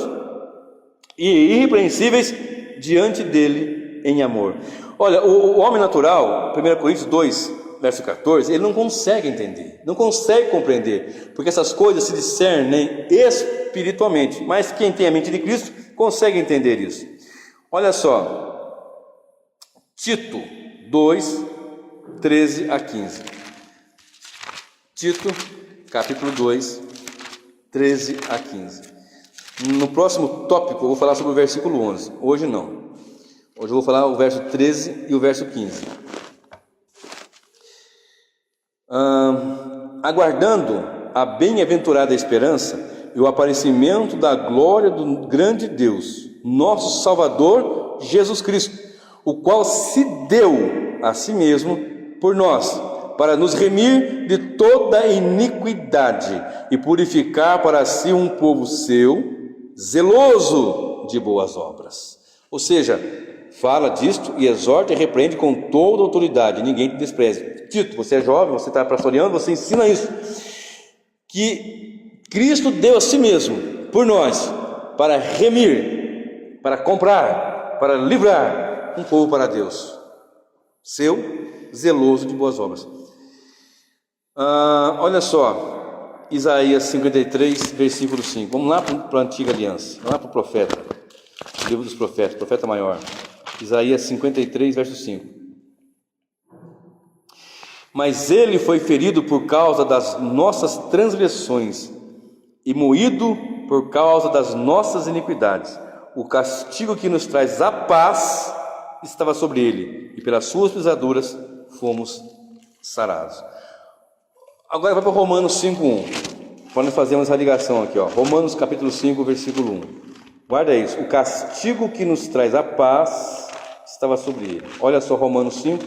e irrepreensíveis diante dele em amor. Olha, o homem natural, 1 Coríntios 2, verso 14, ele não consegue entender, não consegue compreender, porque essas coisas se discernem espiritualmente, mas quem tem a mente de Cristo consegue entender isso. Olha só, Tito 2, 13 a 15. Tito, capítulo 2, 13 a 15. No próximo tópico eu vou falar sobre o versículo 11. Hoje não. Hoje eu vou falar o verso 13 e o verso 15. Aguardando a bem-aventurada esperança e o aparecimento da glória do grande Deus, nosso Salvador Jesus Cristo, o qual se deu a si mesmo por nós, para nos remir de toda iniquidade e purificar para si um povo seu, zeloso de boas obras. Ou seja, fala disto e exorta e repreende com toda autoridade, ninguém te despreze. Tito, você é jovem, você está pastoreando, você ensina isso, que Cristo deu a si mesmo por nós, para remir, para comprar, para livrar um povo para Deus, seu, zeloso de boas obras. Olha só, Isaías 53, versículo 5. Vamos lá para a antiga aliança, vamos lá para o profeta, o livro dos profetas, profeta maior. Isaías 53, verso 5. Mas ele foi ferido por causa das nossas transgressões e moído por causa das nossas iniquidades. O castigo que nos traz a paz estava sobre ele, e pelas suas pisaduras fomos sarados. Agora vai para Romanos 5:1, para nós fazermos essa ligação aqui, ó. Romanos capítulo 5, versículo 1. Guarda isso, o castigo que nos traz a paz estava sobre ele. Olha só Romanos 5,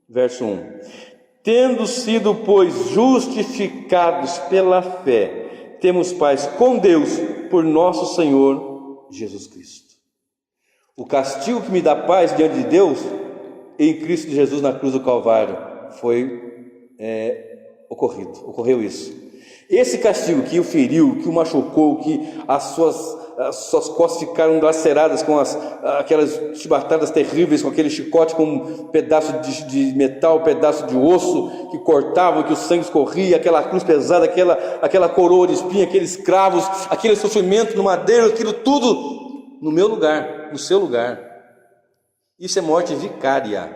verso 1. Tendo sido, pois, justificados pela fé, temos paz com Deus por nosso Senhor Jesus Cristo. O castigo que me dá paz diante de Deus, em Cristo Jesus na cruz do Calvário, ocorreu isso. Esse castigo que o feriu, que o machucou, que as suas costas ficaram laceradas com aquelas chibatadas terríveis, com aquele chicote com um pedaço de metal, um pedaço de osso que cortava, que o sangue escorria, aquela cruz pesada, aquela coroa de espinho, aqueles cravos, aquele sofrimento no madeiro, aquilo tudo no meu lugar, no seu lugar. Isso é morte vicária.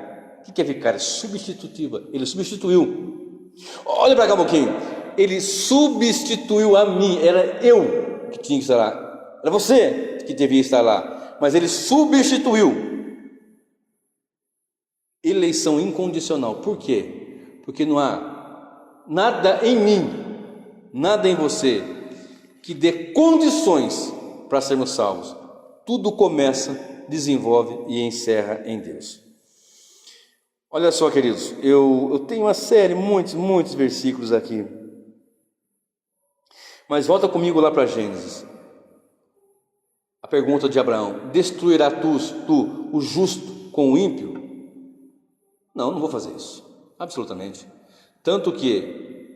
O que é vicária? Substitutiva. Ele substituiu. Olha para cá um pouquinho. Ele substituiu a mim. Era eu que tinha que estar lá, era você que devia estar lá, mas ele substituiu. Eleição incondicional. Por quê? Porque não há nada em mim, nada em você que dê condições para sermos salvos. Tudo começa, desenvolve e encerra em Deus. Olha só, queridos, eu tenho uma série, muitos versículos aqui. Mas volta comigo lá para Gênesis. A pergunta de Abraão: destruirá tu o justo com o ímpio? Não vou fazer isso, absolutamente. Tanto que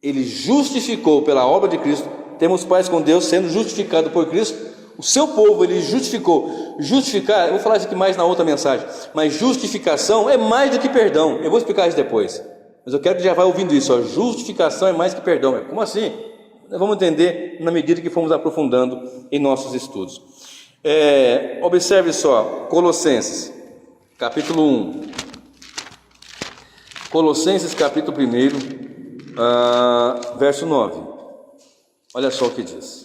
ele justificou pela obra de Cristo. Temos paz com Deus, sendo justificado por Cristo. O seu povo ele justificou. Justificar, eu vou falar isso aqui mais na outra mensagem, mas justificação é mais do que perdão. Eu vou explicar isso depois, mas eu quero que já vá ouvindo isso, ó. Justificação é mais que perdão. Como assim? Nós vamos entender na medida que formos aprofundando em nossos estudos. Observe só, Colossenses, capítulo 1. Colossenses, capítulo 1, verso 9. Olha só o que diz.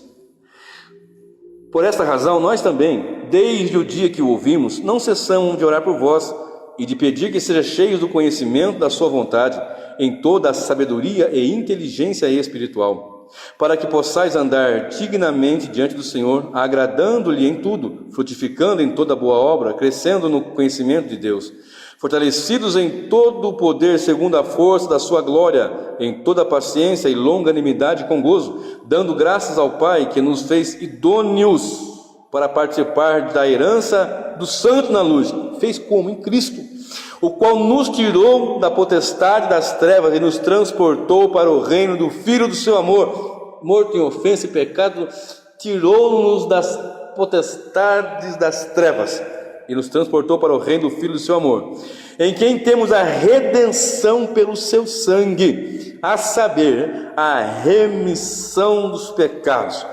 Por esta razão, nós também, desde o dia que o ouvimos, não cessamos de orar por vós e de pedir que sejam cheios do conhecimento da sua vontade, em toda a sabedoria e inteligência espiritual, para que possais andar dignamente diante do Senhor, agradando-lhe em tudo, frutificando em toda boa obra, crescendo no conhecimento de Deus, fortalecidos em todo o poder segundo a força da sua glória, em toda paciência e longanimidade com gozo, dando graças ao Pai que nos fez idôneos para participar da herança do santo na luz. Fez como? Em Cristo, o qual nos tirou da potestade das trevas e nos transportou para o reino do Filho do seu amor. Morto em ofensa e pecado, tirou-nos das potestades das trevas e nos transportou para o reino do Filho do seu amor, em quem temos a redenção pelo seu sangue, a saber, a remissão dos pecados,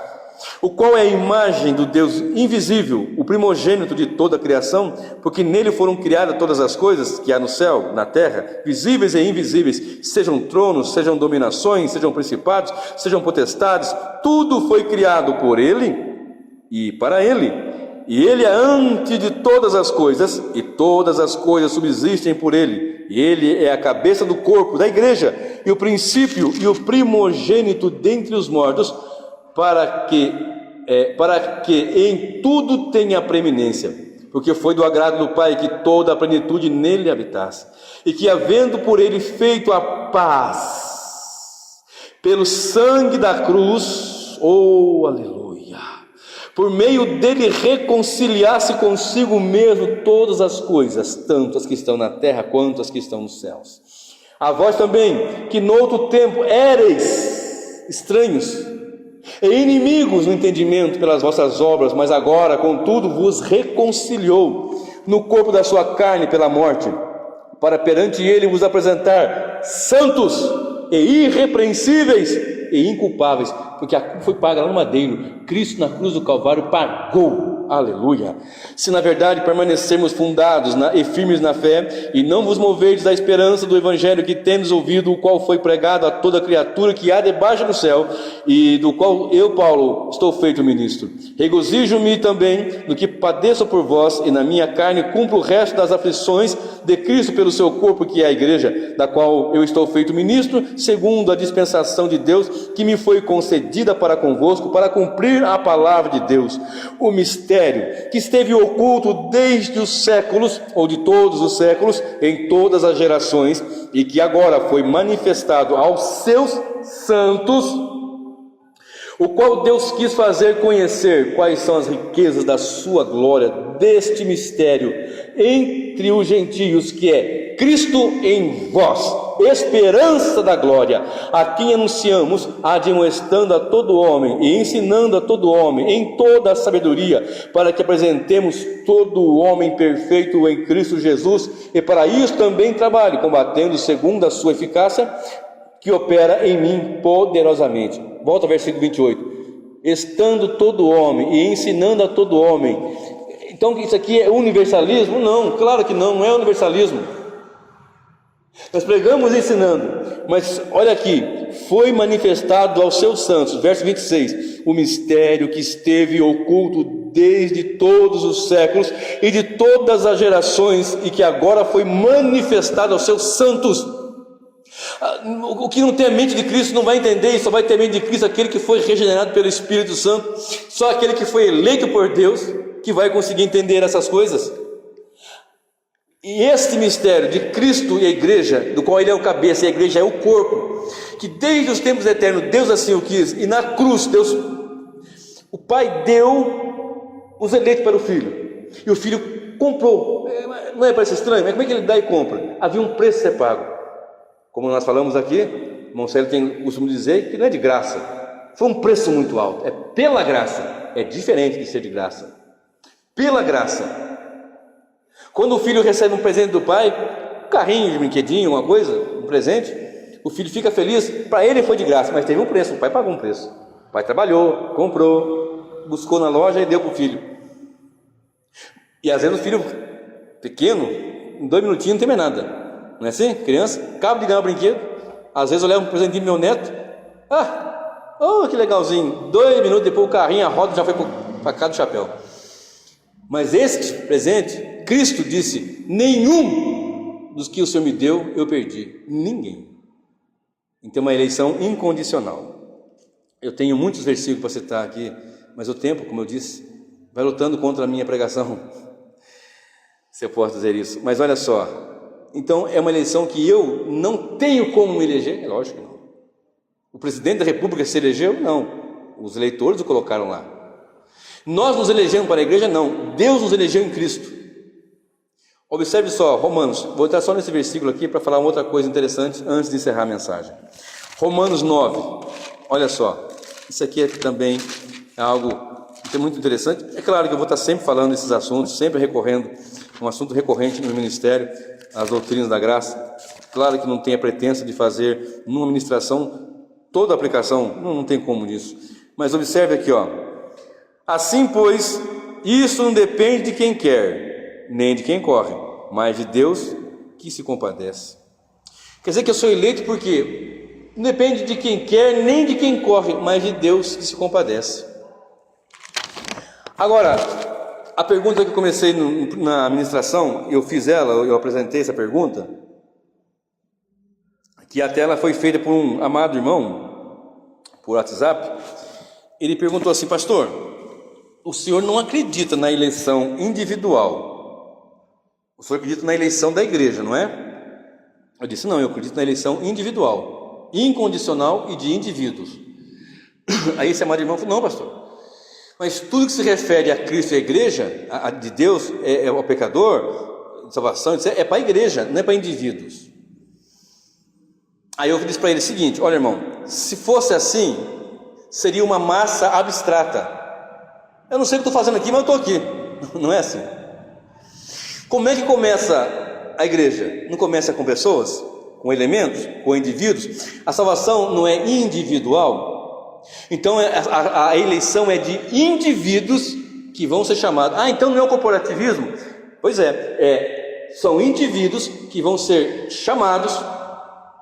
o qual é a imagem do Deus invisível, o primogênito de toda a criação, porque nele foram criadas todas as coisas que há no céu, na terra, visíveis e invisíveis, sejam tronos, sejam dominações, sejam principados, sejam potestades, tudo foi criado por ele e para ele. E ele é antes de todas as coisas, e todas as coisas subsistem por ele. E ele é a cabeça do corpo, da igreja, e o princípio e o primogênito dentre os mortos, para que em tudo tenha preeminência, porque foi do agrado do Pai que toda a plenitude nele habitasse, e que havendo por ele feito a paz, pelo sangue da cruz, aleluia, por meio dele reconciliasse consigo mesmo todas as coisas, tanto as que estão na terra quanto as que estão nos céus. A vós também, que no outro tempo éreis estranhos e inimigos no entendimento pelas vossas obras, mas agora, contudo, vos reconciliou no corpo da sua carne pela morte, para perante ele vos apresentar santos e irrepreensíveis e inculpáveis, porque a culpa foi paga lá no madeiro. Cristo na cruz do Calvário pagou, aleluia. Se na verdade permanecermos fundados e firmes na fé, e não vos moverdes da esperança do evangelho que tendes ouvido, o qual foi pregado a toda criatura que há debaixo do céu, e do qual eu, Paulo, estou feito ministro. Regozijo-me também no que padeço por vós, e na minha carne cumpro o resto das aflições de Cristo pelo seu corpo, que é a igreja, da qual eu estou feito ministro, segundo a dispensação de Deus que me foi concedida para convosco, para cumprir a palavra de Deus, o mistério que esteve oculto desde os séculos, ou de todos os séculos, em todas as gerações, e que agora foi manifestado aos seus santos, o qual Deus quis fazer conhecer quais são as riquezas da sua glória, deste mistério entre os gentios, que é Cristo em vós, esperança da glória, a quem anunciamos, admoestando a todo homem e ensinando a todo homem em toda a sabedoria, para que apresentemos todo o homem perfeito em Cristo Jesus, e para isso também trabalhe, combatendo segundo a sua eficácia, que opera em mim poderosamente. Volta ao versículo 28. Estando todo homem e ensinando a todo homem. Então isso aqui é universalismo? Não, claro que não é universalismo. Nós pregamos ensinando, mas olha aqui, foi manifestado aos seus santos, verso 26, o mistério que esteve oculto desde todos os séculos e de todas as gerações, e que agora foi manifestado aos seus santos. O que não tem a mente de Cristo não vai entender, e só vai ter a mente de Cristo aquele que foi regenerado pelo Espírito Santo, só aquele que foi eleito por Deus que vai conseguir entender essas coisas. E este mistério de Cristo e a igreja, do qual ele é o cabeça e a igreja é o corpo, que desde os tempos eternos Deus assim o quis, e na cruz Deus, o Pai deu os eleitos para o Filho, e o Filho comprou. Não é, parece estranho, mas como é que ele dá e compra? Havia um preço a ser pago. Como nós falamos aqui, irmão Célio tem o costume de dizer que não é de graça, foi um preço muito alto, é pela graça, é diferente de ser de graça, pela graça. Quando o filho recebe um presente do pai, um carrinho de brinquedinho, uma coisa, um presente, o filho fica feliz, para ele foi de graça, mas teve um preço, o pai pagou um preço, o pai trabalhou, comprou, buscou na loja e deu para o filho. E às vezes o filho pequeno, em 2 minutinhos não tem mais nada, não é assim? Criança, acaba de ganhar um brinquedo, às vezes eu levo um presentinho pro meu neto, que legalzinho, 2 minutos depois o carrinho, a roda já foi para cá do chapéu. Mas este presente, Cristo disse: nenhum dos que o Senhor me deu eu perdi, ninguém. Então, uma eleição incondicional. Eu tenho muitos versículos para citar aqui, mas o tempo, como eu disse, vai lutando contra a minha pregação, se eu posso dizer isso. Mas olha só, então é uma eleição que eu não tenho como me eleger? É lógico que não. O presidente da república se elegeu? Não, os eleitores o colocaram lá. Nós nos elegemos para a igreja? Não, Deus nos elegeu em Cristo. Observe só, Romanos, vou entrar só nesse versículo aqui para falar uma outra coisa interessante antes de encerrar a mensagem. Romanos 9, olha só, isso aqui também é algo muito interessante. É claro que eu vou estar sempre falando desses assuntos, sempre recorrendo, um assunto recorrente no ministério, as doutrinas da graça. Claro que não tem a pretensão de fazer numa ministração toda a aplicação, não tem como disso. Mas observe aqui, assim, pois, isso não depende de quem quer, nem de quem corre, mas de Deus que se compadece. Quer dizer que eu sou eleito porque não depende de quem quer, nem de quem corre, mas de Deus que se compadece. Agora, a pergunta que eu comecei na ministração, eu apresentei essa pergunta, que até ela foi feita por um amado irmão, por WhatsApp. Ele perguntou assim: pastor, o senhor não acredita na eleição individual, o senhor acredita na eleição da igreja, não é? Eu disse: não, eu acredito na eleição individual, incondicional e de indivíduos. Aí esse amado irmão falou: não, pastor, mas tudo que se refere a Cristo e a igreja, de Deus, ao pecador, de salvação, é para a igreja, não é para indivíduos. Aí eu disse para ele o seguinte: olha, irmão, se fosse assim, seria uma massa abstrata. Eu não sei o que estou fazendo aqui, mas eu estou aqui. Não é assim? Como é que começa a igreja? Não começa com pessoas, com elementos, com indivíduos? A salvação não é individual? Então a eleição é de indivíduos que vão ser chamados. Então não é o corporativismo? Pois são indivíduos que vão ser chamados,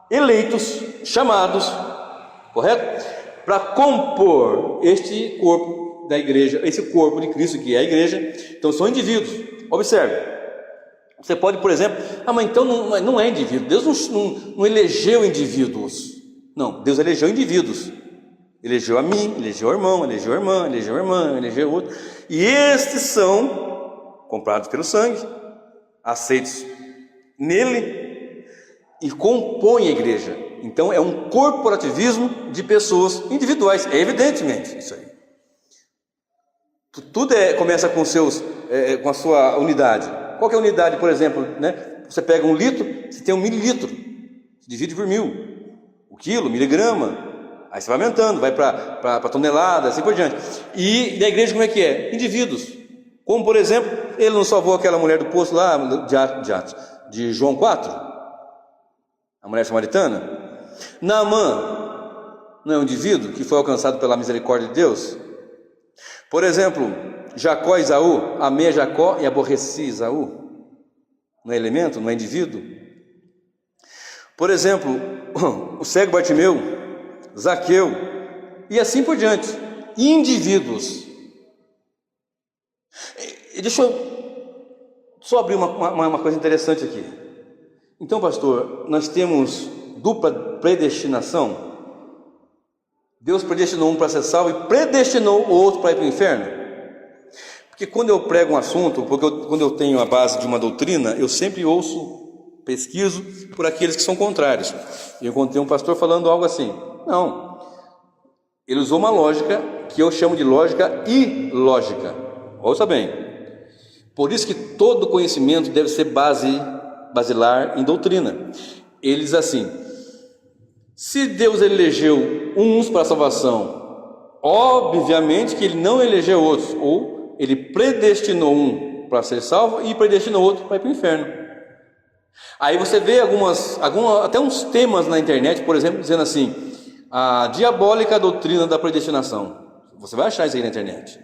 eleitos, chamados, correto? Para compor este corpo da igreja, esse corpo de Cristo que é a igreja. Então são indivíduos. Observe, você pode, por exemplo, mas então não é indivíduo. Deus não elegeu indivíduos. Não, Deus elegeu indivíduos. Elegeu a mim, elegeu o irmão, elegeu a irmã, elegeu a irmã, elegeu o outro. E estes são comprados pelo sangue, aceitos nele e compõem a igreja. Então é um corporativismo de pessoas individuais, evidentemente isso aí. Tudo começa com com a sua unidade. Qual que é a unidade, por exemplo, né? Você pega 1 litro, você tem 1 mililitro, se divide por 1000, o quilo, miligrama, aí você vai aumentando, vai para tonelada, assim por diante. E na igreja como é que é? Indivíduos. Como, por exemplo, ele não salvou aquela mulher do poço lá de João 4, a mulher samaritana. Naamã não é um indivíduo que foi alcançado pela misericórdia de Deus? Por exemplo, Jacó e Esaú, amei a Jacó e aborreci Esaú. Não é elemento, não é indivíduo? Por exemplo, o cego Bartimeu, Zaqueu e assim por diante, indivíduos. E deixa eu só abrir uma coisa interessante aqui. Então, pastor, nós temos dupla predestinação. Deus predestinou um para ser salvo e predestinou o outro para ir para o inferno. Porque quando eu prego um assunto, quando eu tenho a base de uma doutrina, eu sempre pesquiso por aqueles que são contrários. Eu encontrei um pastor falando algo assim. Não, ele usou uma lógica que eu chamo de lógica ilógica. Ouça bem. Por isso que todo conhecimento deve ser basilar em doutrina. Ele diz assim: se Deus elegeu uns para a salvação, obviamente que ele não elegeu outros, ou ele predestinou um para ser salvo e predestinou outro para ir para o inferno. Aí você vê até uns temas na internet, por exemplo, dizendo assim: a diabólica doutrina da predestinação. Você vai achar isso aí na internet.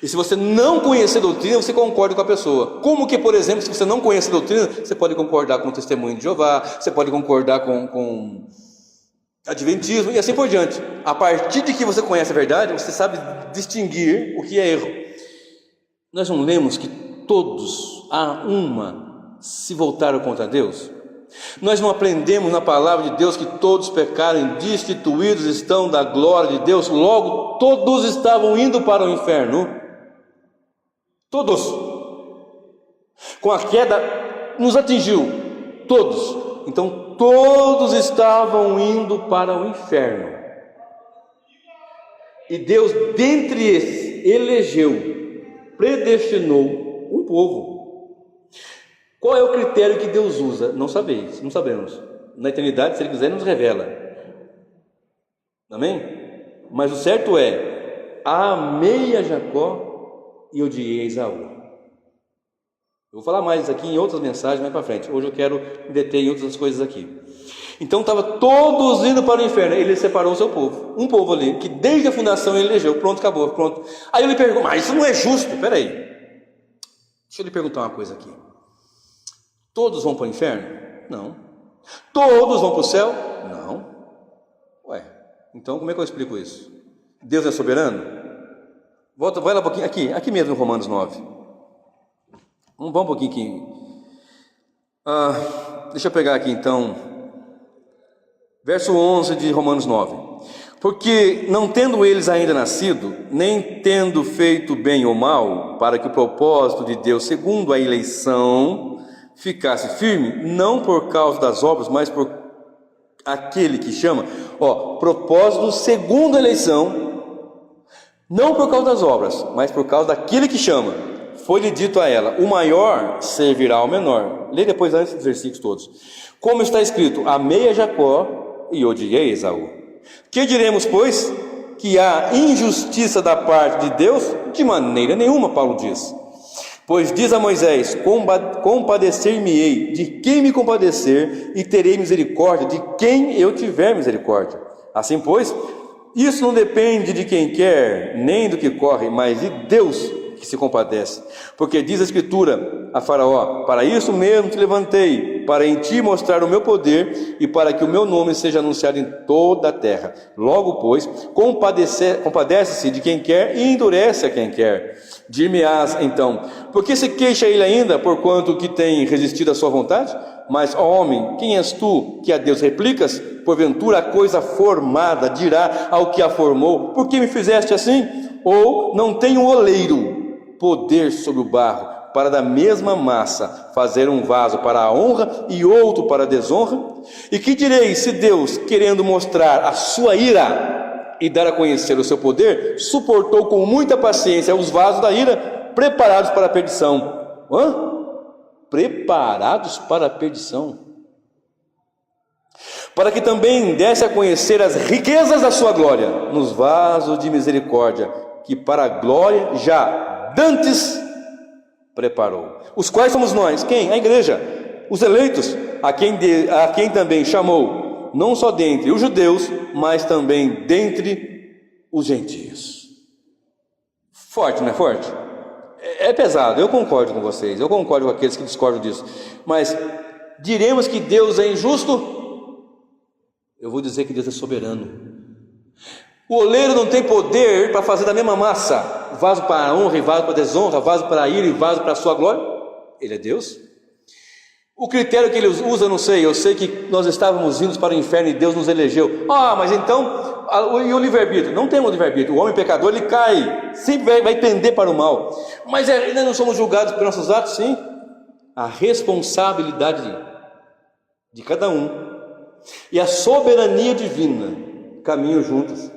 E se você não conhecer a doutrina, você concorda com a pessoa. Como que, por exemplo, se você não conhece a doutrina, você pode concordar com o testemunho de Jeová, você pode concordar com adventismo e assim por diante. A partir de que você conhece a verdade, você sabe distinguir o que é erro. Nós não lemos que todos, a uma, se voltaram contra Deus? Nós não aprendemos na palavra de Deus que todos pecaram e destituídos estão da glória de Deus, logo todos estavam indo para o inferno? Todos. Com a queda nos atingiu, todos. Então todos estavam indo para o inferno. E Deus, dentre esses, elegeu, predestinou um povo. Qual é o critério que Deus usa? Não sabemos. Na eternidade, se Ele quiser, nos revela. Amém? Mas o certo é: amei a Jacó e odiei a Esaú. Eu vou falar mais isso aqui em outras mensagens mais para frente. Hoje eu quero me deter em outras coisas aqui. Então estavam todos indo para o inferno. Ele separou o seu povo. Um povo ali, que desde a fundação ele elegeu. Pronto, acabou, pronto. Aí eu lhe pergunto: mas isso não é justo? Peraí. Deixa eu lhe perguntar uma coisa aqui. Todos vão para o inferno? Não. Todos vão para o céu? Não. Ué, então como é que eu explico isso? Deus é soberano? Vai lá um pouquinho, aqui mesmo em Romanos 9. Vamos um pouquinho aqui. Deixa eu pegar aqui então, verso 11 de Romanos 9. Porque não tendo eles ainda nascido, nem tendo feito bem ou mal, para que o propósito de Deus, segundo a eleição, ficasse firme, não por causa das obras, mas por aquele que chama. Propósito segundo a eleição, não por causa das obras, mas por causa daquele que chama. Foi-lhe dito a ela: o maior servirá ao menor. Lê depois antes dos versículos todos. Como está escrito: amei a Jacó e odiei a Esaú. Que diremos, pois? Que há injustiça da parte de Deus? De maneira nenhuma, Paulo diz. Pois diz a Moisés: compadecer-me-ei de quem me compadecer, e terei misericórdia de quem eu tiver misericórdia. Assim, pois, isso não depende de quem quer, nem do que corre, mas de Deus que se compadece. Porque diz a Escritura a Faraó: para isso mesmo te levantei, para em ti mostrar o meu poder, e para que o meu nome seja anunciado em toda a terra. Logo, pois, compadece-se de quem quer e endurece a quem quer. Dir-me-ás então: por que se queixa ele ainda, porquanto que tem resistido à sua vontade? Mas, ó homem, quem és tu que a Deus replicas? Porventura a coisa formada dirá ao que a formou: por que me fizeste assim? Ou não tem o oleiro poder sobre o barro, para da mesma massa fazer um vaso para a honra e outro para a desonra? E que direi se Deus, querendo mostrar a sua ira e dar a conhecer o seu poder, suportou com muita paciência os vasos da ira, preparados para a perdição? Preparados para a perdição, para que também desse a conhecer as riquezas da sua glória nos vasos de misericórdia, que para a glória já dantes preparou. Os quais somos nós? Quem? A igreja, os eleitos, a quem também chamou, não só dentre os judeus, mas também dentre os gentios. Forte, não é forte? É pesado, eu concordo com vocês, eu concordo com aqueles que discordam disso. Mas diremos que Deus é injusto? Eu vou dizer que Deus é soberano. O oleiro não tem poder para fazer da mesma massa vaso para a honra e vaso para a desonra, vaso para a ira e vaso para a sua glória. Ele é Deus. O critério que ele usa, eu não sei. Eu sei que nós estávamos indo para o inferno e Deus nos elegeu. Mas então, e o livre-arbítrio? Não temos livre-arbítrio. O homem pecador, ele cai, sempre vai pender para o mal. Mas ainda não somos julgados por nossos atos? Sim. A responsabilidade de cada um e a soberania divina caminham juntas.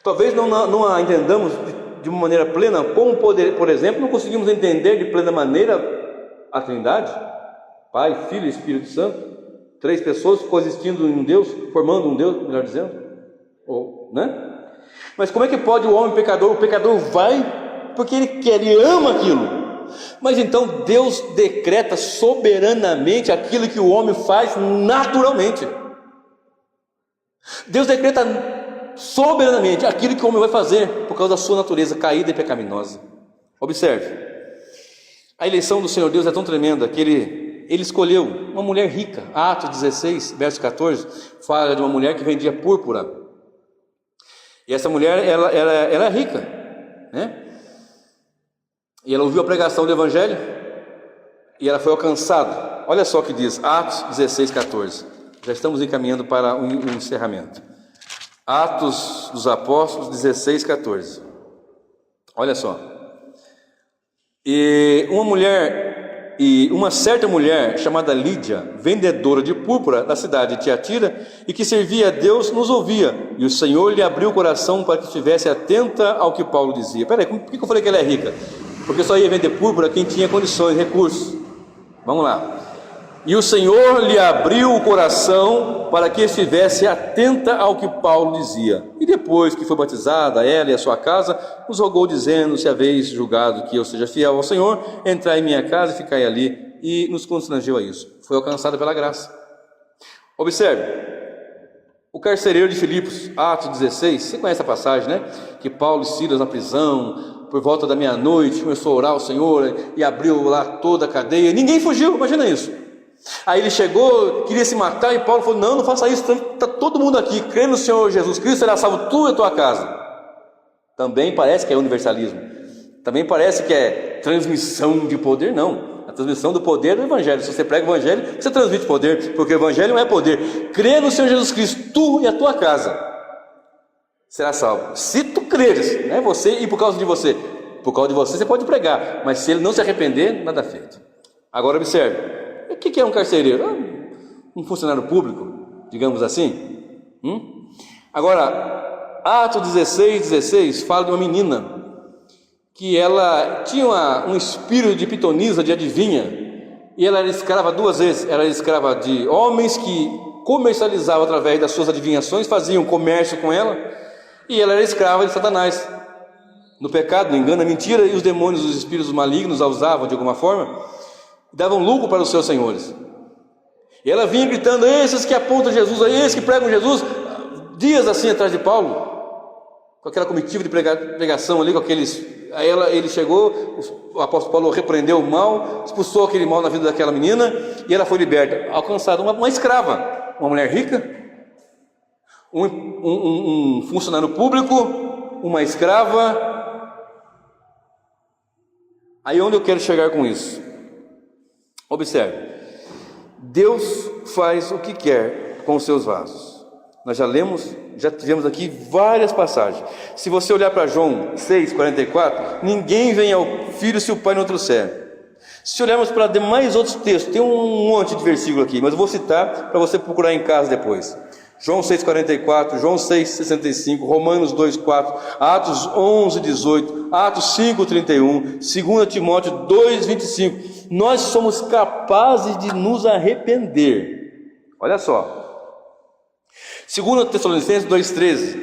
Talvez não a entendamos de uma maneira plena, como por exemplo, não conseguimos entender de plena maneira a Trindade, Pai, Filho e Espírito Santo, 3 pessoas coexistindo em um Deus, formando um Deus, melhor dizendo, né? Mas como é que pode o homem pecador? O pecador vai porque ele quer, ele ama aquilo. Mas então Deus decreta soberanamente aquilo que o homem faz naturalmente. Deus decreta soberanamente aquilo que o homem vai fazer por causa da sua natureza caída e pecaminosa. Observe. A eleição do Senhor Deus é tão tremenda que ele escolheu uma mulher rica. Atos 16, verso 14, fala de uma mulher que vendia púrpura. E essa mulher, ela é rica, né? E ela ouviu a pregação do Evangelho e ela foi alcançada. Olha só o que diz, Atos 16, 14. Já estamos encaminhando para um encerramento. Atos dos Apóstolos 16, 14. Olha só. E uma certa mulher chamada Lídia, vendedora de púrpura da cidade de Tiatira, e que servia a Deus, nos ouvia, e o Senhor lhe abriu o coração para que estivesse atenta ao que Paulo dizia. Peraí, por que eu falei que ela é rica? Porque só ia vender púrpura quem tinha condições, recursos. Vamos lá. E o Senhor lhe abriu o coração para que estivesse atenta ao que Paulo dizia. E depois que foi batizada, ela e a sua casa, nos rogou dizendo: se haveis julgado que eu seja fiel ao Senhor, entrai em minha casa e ficai ali. E nos constrangeu a isso. Foi alcançada pela graça. Observe, o carcereiro de Filipos, Atos 16, você conhece a passagem, né? Que Paulo e Silas na prisão, por volta da meia-noite, começou a orar ao Senhor e abriu lá toda a cadeia. Ninguém fugiu, imagina isso. Aí ele chegou, queria se matar, e Paulo falou: não faça isso, está todo mundo aqui, crê no Senhor Jesus Cristo, será salvo tu e a tua casa. Também parece que é universalismo, também parece que é transmissão de poder. Não, a transmissão do poder é do Evangelho. Se você prega o Evangelho, você transmite poder, porque o Evangelho não é poder. Crê no Senhor Jesus Cristo, tu e a tua casa será salvo, se tu creres, não é você e por causa de você. Por causa de você pode pregar, mas se ele não se arrepender, nada feito. Agora observe, o que é um carcereiro? Um funcionário público, digamos assim. Agora, Atos 16 fala de uma menina que ela tinha um espírito de pitonisa, de adivinha, e ela era escrava 2 vezes. Ela era escrava de homens que comercializavam através das suas adivinhações, faziam comércio com ela, e ela era escrava de Satanás, no pecado, no engano, na mentira, e os demônios, os espíritos malignos a usavam de alguma forma, davam lucro para os seus senhores. E ela vinha gritando: esses que apontam Jesus, esses que pregam Jesus, dias assim atrás de Paulo, com aquela comitiva de pregação ali, com aqueles. Aí ele chegou, o apóstolo Paulo repreendeu o mal, expulsou aquele mal na vida daquela menina, e ela foi liberta, alcançada uma escrava, uma mulher rica, um funcionário público, uma escrava. Aí onde eu quero chegar com isso? Observe, Deus faz o que quer com os seus vasos. Nós já tivemos aqui várias passagens. Se você olhar para João 6,44, ninguém vem ao Filho se o Pai não trouxer. Se olharmos para demais outros textos, tem um monte de versículo aqui, mas eu vou citar para você procurar em casa depois. João 6,44, João 6,65, Romanos 2,4, Atos 11,18, Atos 5,31, 2 Timóteo 2,25. Nós somos capazes de nos arrepender. Olha só. 2 Tessalonicenses 2,13.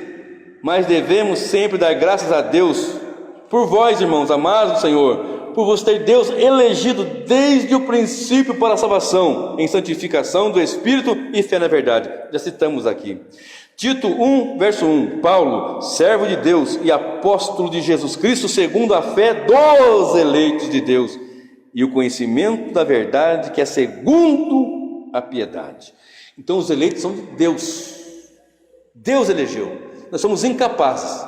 Mas devemos sempre dar graças a Deus por vós, irmãos amados do Senhor, por vos ter Deus elegido desde o princípio para a salvação, em santificação do Espírito e fé na verdade. Já citamos aqui. Tito 1, verso 1. Paulo, servo de Deus e apóstolo de Jesus Cristo, segundo a fé dos eleitos de Deus e o conhecimento da verdade, que é segundo a piedade. Então os eleitos são de Deus. Deus elegeu. Nós somos incapazes.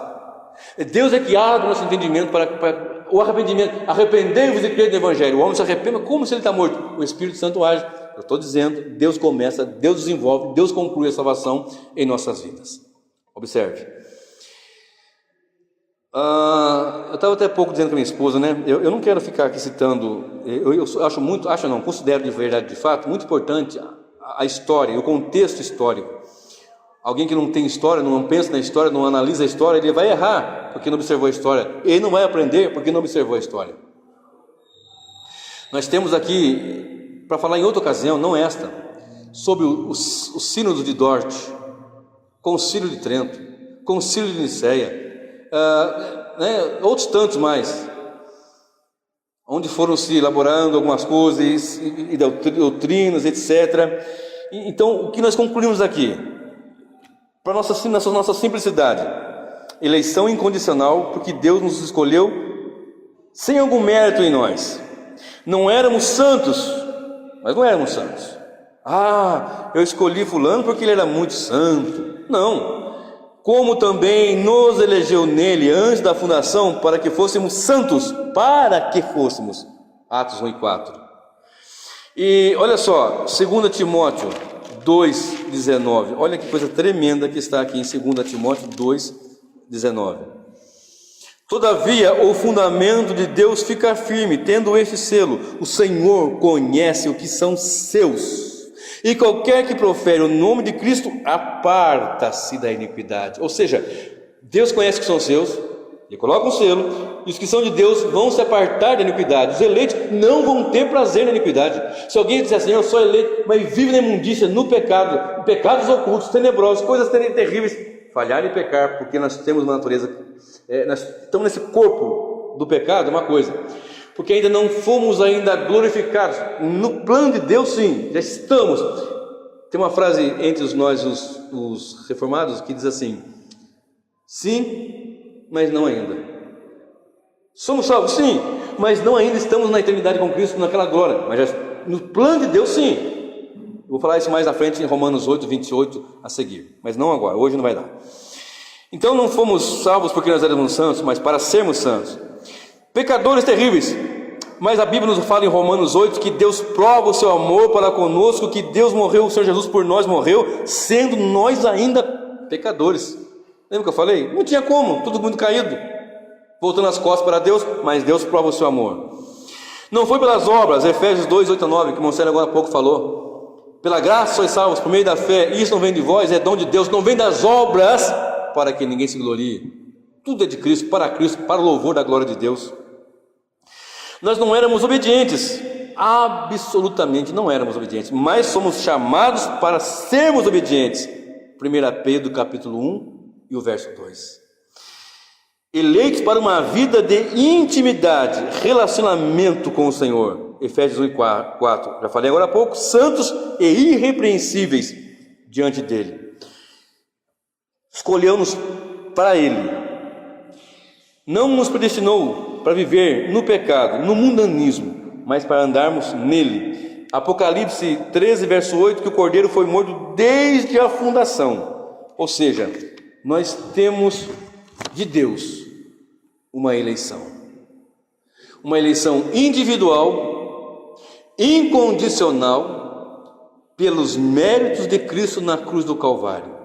Deus é que abre o nosso entendimento para o arrependimento, arrependei-vos e crede no Evangelho. O homem se arrepende como se ele está morto. O Espírito Santo age. Eu estou dizendo, Deus começa, Deus desenvolve, Deus conclui a salvação em nossas vidas. Observe. Eu estava até pouco dizendo com a minha esposa, né? Eu não quero ficar aqui citando, eu considero de verdade, de fato, muito importante a história, o contexto histórico. Alguém que não tem história, não pensa na história, não analisa a história, ele vai errar porque não observou a história. Ele não vai aprender porque não observou a história. Nós temos aqui, para falar em outra ocasião, não esta, sobre o sínodo de Dort, concílio de Trento, concílio de Niceia, outros tantos mais, onde foram se elaborando algumas coisas e doutrinas, etc. Então, o que nós concluímos aqui, para nossa simplicidade, eleição incondicional, porque Deus nos escolheu sem algum mérito em nós. Não éramos santos, mas não éramos santos. Eu escolhi fulano porque ele era muito santo. Não. Como também nos elegeu nele antes da fundação para que fôssemos santos, Atos 1 e 4. E olha só, 2 Timóteo 2,19, olha que coisa tremenda que está aqui em 2 Timóteo 2,19. Todavia o fundamento de Deus fica firme, tendo este selo: o Senhor conhece o que são seus. E qualquer que profere o nome de Cristo aparta-se da iniquidade. Ou seja, Deus conhece que são seus, Ele coloca um selo, e os que são de Deus vão se apartar da iniquidade. Os eleitos não vão ter prazer na iniquidade. Se alguém disser assim, eu sou eleito, mas vive na imundícia, no pecado, em pecados ocultos, tenebrosos, coisas terríveis, falhar e pecar, porque nós temos uma natureza, nós estamos nesse corpo do pecado, é uma coisa. Porque ainda não fomos ainda glorificados. No plano de Deus, sim, já estamos. Tem uma frase entre nós, os reformados, que diz assim: sim, mas não ainda. Somos salvos, sim, mas não ainda estamos na eternidade com Cristo, naquela glória. Mas já, no plano de Deus, sim. Eu vou falar isso mais à frente em Romanos 8, 28 a seguir. Mas não agora, hoje não vai dar. Então não fomos salvos porque nós éramos santos, mas para sermos santos. Pecadores terríveis, mas a Bíblia nos fala em Romanos 8 que Deus prova o seu amor para conosco, que Deus morreu, o Senhor Jesus por nós morreu, sendo nós ainda pecadores. Lembra que eu falei? Não tinha como, todo mundo caído, voltando as costas para Deus, mas Deus prova o seu amor. Não foi pelas obras, Efésios 2, 8 a 9, que o Monsenhor agora há pouco falou. Pela graça sois salvos por meio da fé, isso não vem de vós, é dom de Deus, não vem das obras, para que ninguém se glorie. Tudo é de Cristo, para o louvor da glória de Deus. Nós não éramos obedientes, absolutamente não éramos obedientes, mas somos chamados para sermos obedientes. 1 Pedro capítulo 1 e o verso 2. Eleitos para uma vida de intimidade, relacionamento com o Senhor. Efésios 1 e 4. Já falei agora há pouco, santos e irrepreensíveis diante dele. Escolheu-nos para ele. Não nos predestinou para viver no pecado, no mundanismo, mas para andarmos nele. Apocalipse 13, verso 8, que o Cordeiro foi morto desde a fundação. Ou seja, nós temos de Deus uma eleição individual, incondicional, pelos méritos de Cristo na cruz do Calvário.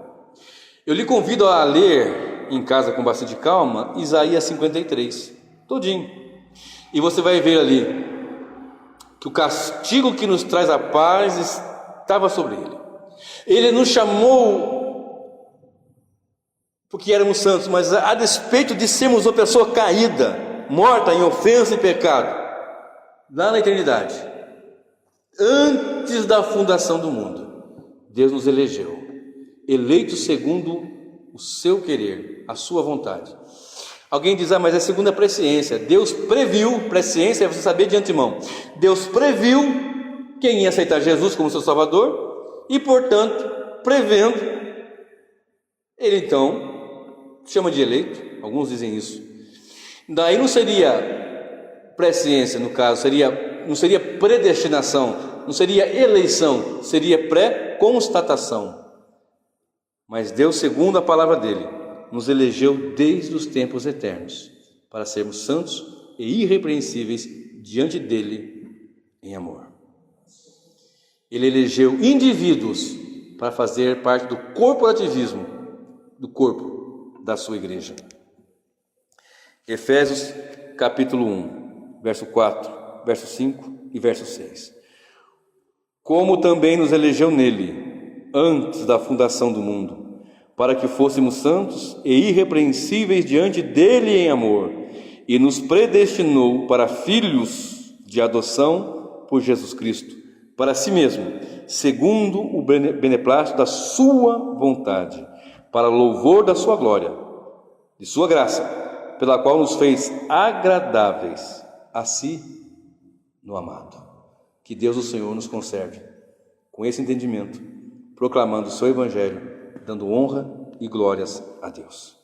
Eu lhe convido a ler em casa com bastante calma Isaías 53, todinho, e você vai ver ali que o castigo que nos traz a paz estava sobre ele. Ele nos chamou porque éramos santos, mas a despeito de sermos uma pessoa caída, morta em ofensa e pecado, lá na eternidade, antes da fundação do mundo, Deus nos elegeu, eleitos segundo o seu querer, a sua vontade. Alguém diz, mas é segundo a presciência. Deus previu, presciência é você saber de antemão. Deus previu quem ia aceitar Jesus como seu Salvador e, portanto, prevendo, ele então chama de eleito. Alguns dizem isso. Daí não seria presciência, no caso, não seria predestinação, não seria eleição, seria pré-constatação. Mas Deus, segundo a palavra dele, nos elegeu desde os tempos eternos, para sermos santos e irrepreensíveis diante dele em amor. Ele elegeu indivíduos para fazer parte do corporativismo, do corpo da sua igreja. Efésios capítulo 1, verso 4, verso 5 e verso 6. Como também nos elegeu nele, antes da fundação do mundo, para que fôssemos santos e irrepreensíveis diante dele em amor, e nos predestinou para filhos de adoção por Jesus Cristo, para si mesmo, segundo o beneplácito da sua vontade, para louvor da sua glória, de sua graça, pela qual nos fez agradáveis a si no amado. Que Deus, o Senhor, nos conserve com esse entendimento, proclamando o seu evangelho, dando honra e glórias a Deus.